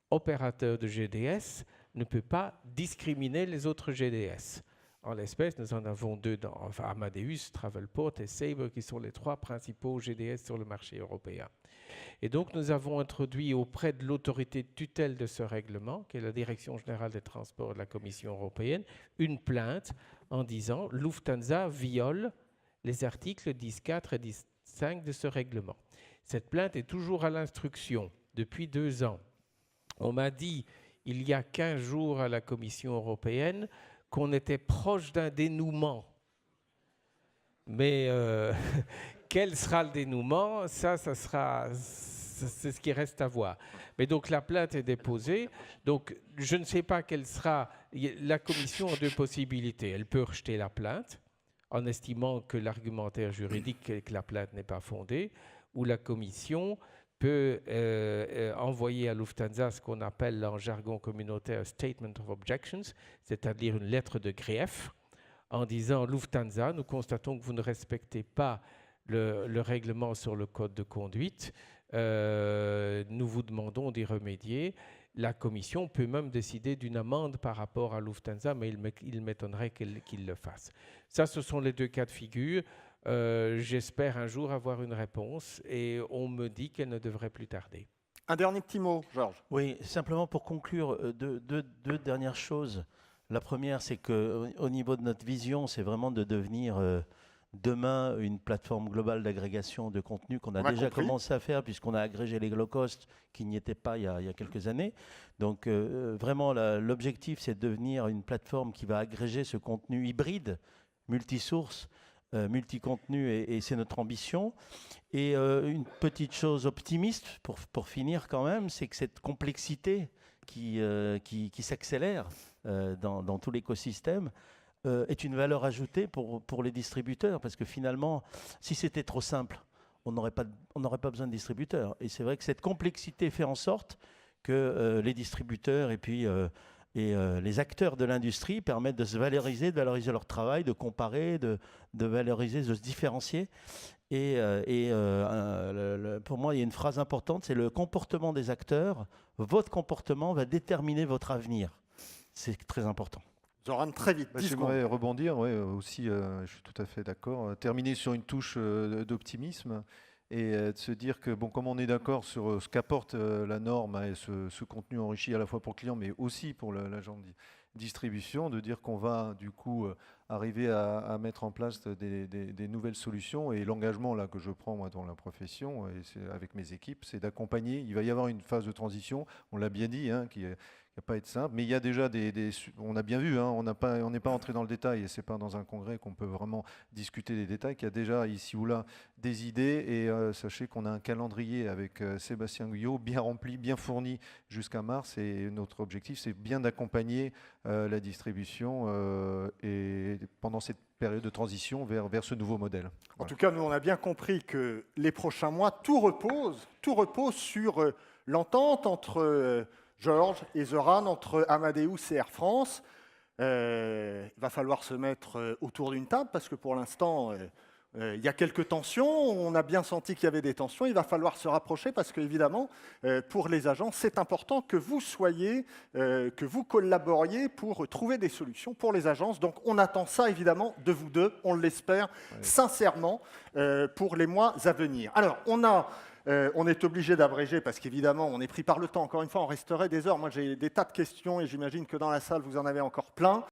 opérateur de GDS ne peut pas discriminer les autres GDS. En l'espèce, nous en avons deux, Amadeus, Travelport et Sabre, qui sont les 3 principaux GDS sur le marché européen. Et donc, nous avons introduit auprès de l'autorité de tutelle de ce règlement, qui est la Direction générale des transports de la Commission européenne, une plainte en disant « Lufthansa viole les articles 10.4 et 10.5 de ce règlement ». Cette plainte est toujours à l'instruction depuis 2 ans. On m'a dit, il y a 15 jours à la Commission européenne, qu'on était proche d'un dénouement. Mais quel sera le dénouement? C'est ce qui reste à voir. Mais donc la plainte est déposée. Donc je ne sais pas quelle sera. La Commission a 2 possibilités. Elle peut rejeter la plainte en estimant que l'argumentaire juridique et que la plainte n'est pas fondée, ou la Commission peut envoyer à Lufthansa ce qu'on appelle en jargon communautaire Statement of Objections, c'est-à-dire une lettre de grief, en disant Lufthansa, nous constatons que vous ne respectez pas le règlement sur le code de conduite, nous vous demandons d'y remédier. La Commission peut même décider d'une amende par rapport à Lufthansa, mais il m'étonnerait qu'il le fasse. Ça, ce sont les 2 cas de figure. J'espère un jour avoir une réponse et on me dit qu'elle ne devrait plus tarder. Un dernier petit mot, Georges. Oui, simplement pour conclure, deux dernières choses. La première, c'est qu'au niveau de notre vision, c'est vraiment de devenir demain une plateforme globale d'agrégation de contenu qu'on a déjà commencé à faire puisqu'on a agrégé les low cost qui n'y étaient pas il y a quelques années. Donc vraiment, l'objectif, c'est de devenir une plateforme qui va agréger ce contenu hybride, multisource, multi-contenu, et c'est notre ambition. Et une petite chose optimiste pour finir quand même, c'est que cette complexité qui s'accélère dans tout l'écosystème est une valeur ajoutée pour les distributeurs, parce que finalement, si c'était trop simple, on n'aurait pas besoin de distributeurs. Et c'est vrai que cette complexité fait en sorte que les distributeurs et puis les acteurs de l'industrie permettent de se valoriser, de valoriser leur travail, de comparer, de valoriser, de se différencier. Et pour moi, il y a une phrase importante, c'est le comportement des acteurs. Votre comportement va déterminer votre avenir. C'est très important. Zoran, très vite. J'aimerais rebondir, aussi, je suis tout à fait d'accord. Terminer sur une touche d'optimisme et de se dire que, bon, comme on est d'accord sur ce qu'apporte la norme et ce contenu enrichi à la fois pour le client, mais aussi pour l'agent de distribution, de dire qu'on va du coup arriver à mettre en place des nouvelles solutions. Et l'engagement là que je prends moi dans la profession et avec mes équipes, c'est d'accompagner. Il va y avoir une phase de transition, on l'a bien dit, qui va pas être simple, mais il y a déjà on a bien vu, on n'est pas entré dans le détail, et c'est pas dans un congrès qu'on peut vraiment discuter des détails, qu'il y a déjà ici ou là des idées, et sachez qu'on a un calendrier avec Sébastien Guyot bien rempli, bien fourni jusqu'à mars, et notre objectif c'est bien d'accompagner la distribution et pendant cette période de transition vers ce nouveau modèle. En tout cas, nous on a bien compris que les prochains mois, tout repose sur l'entente entre Georges et Zoran, entre Amadeus et Air France. Il va falloir se mettre autour d'une table parce que pour l'instant, il y a quelques tensions. On a bien senti qu'il y avait des tensions. Il va falloir se rapprocher parce qu'évidemment, pour les agents, c'est important que vous que vous collaboriez pour trouver des solutions pour les agences. Donc on attend ça évidemment de vous deux, on l'espère sincèrement, pour les mois à venir. Alors, on est obligé d'abréger parce qu'évidemment, on est pris par le temps. Encore une fois, on resterait des heures. Moi, j'ai des tas de questions et j'imagine que dans la salle, vous en avez encore plein.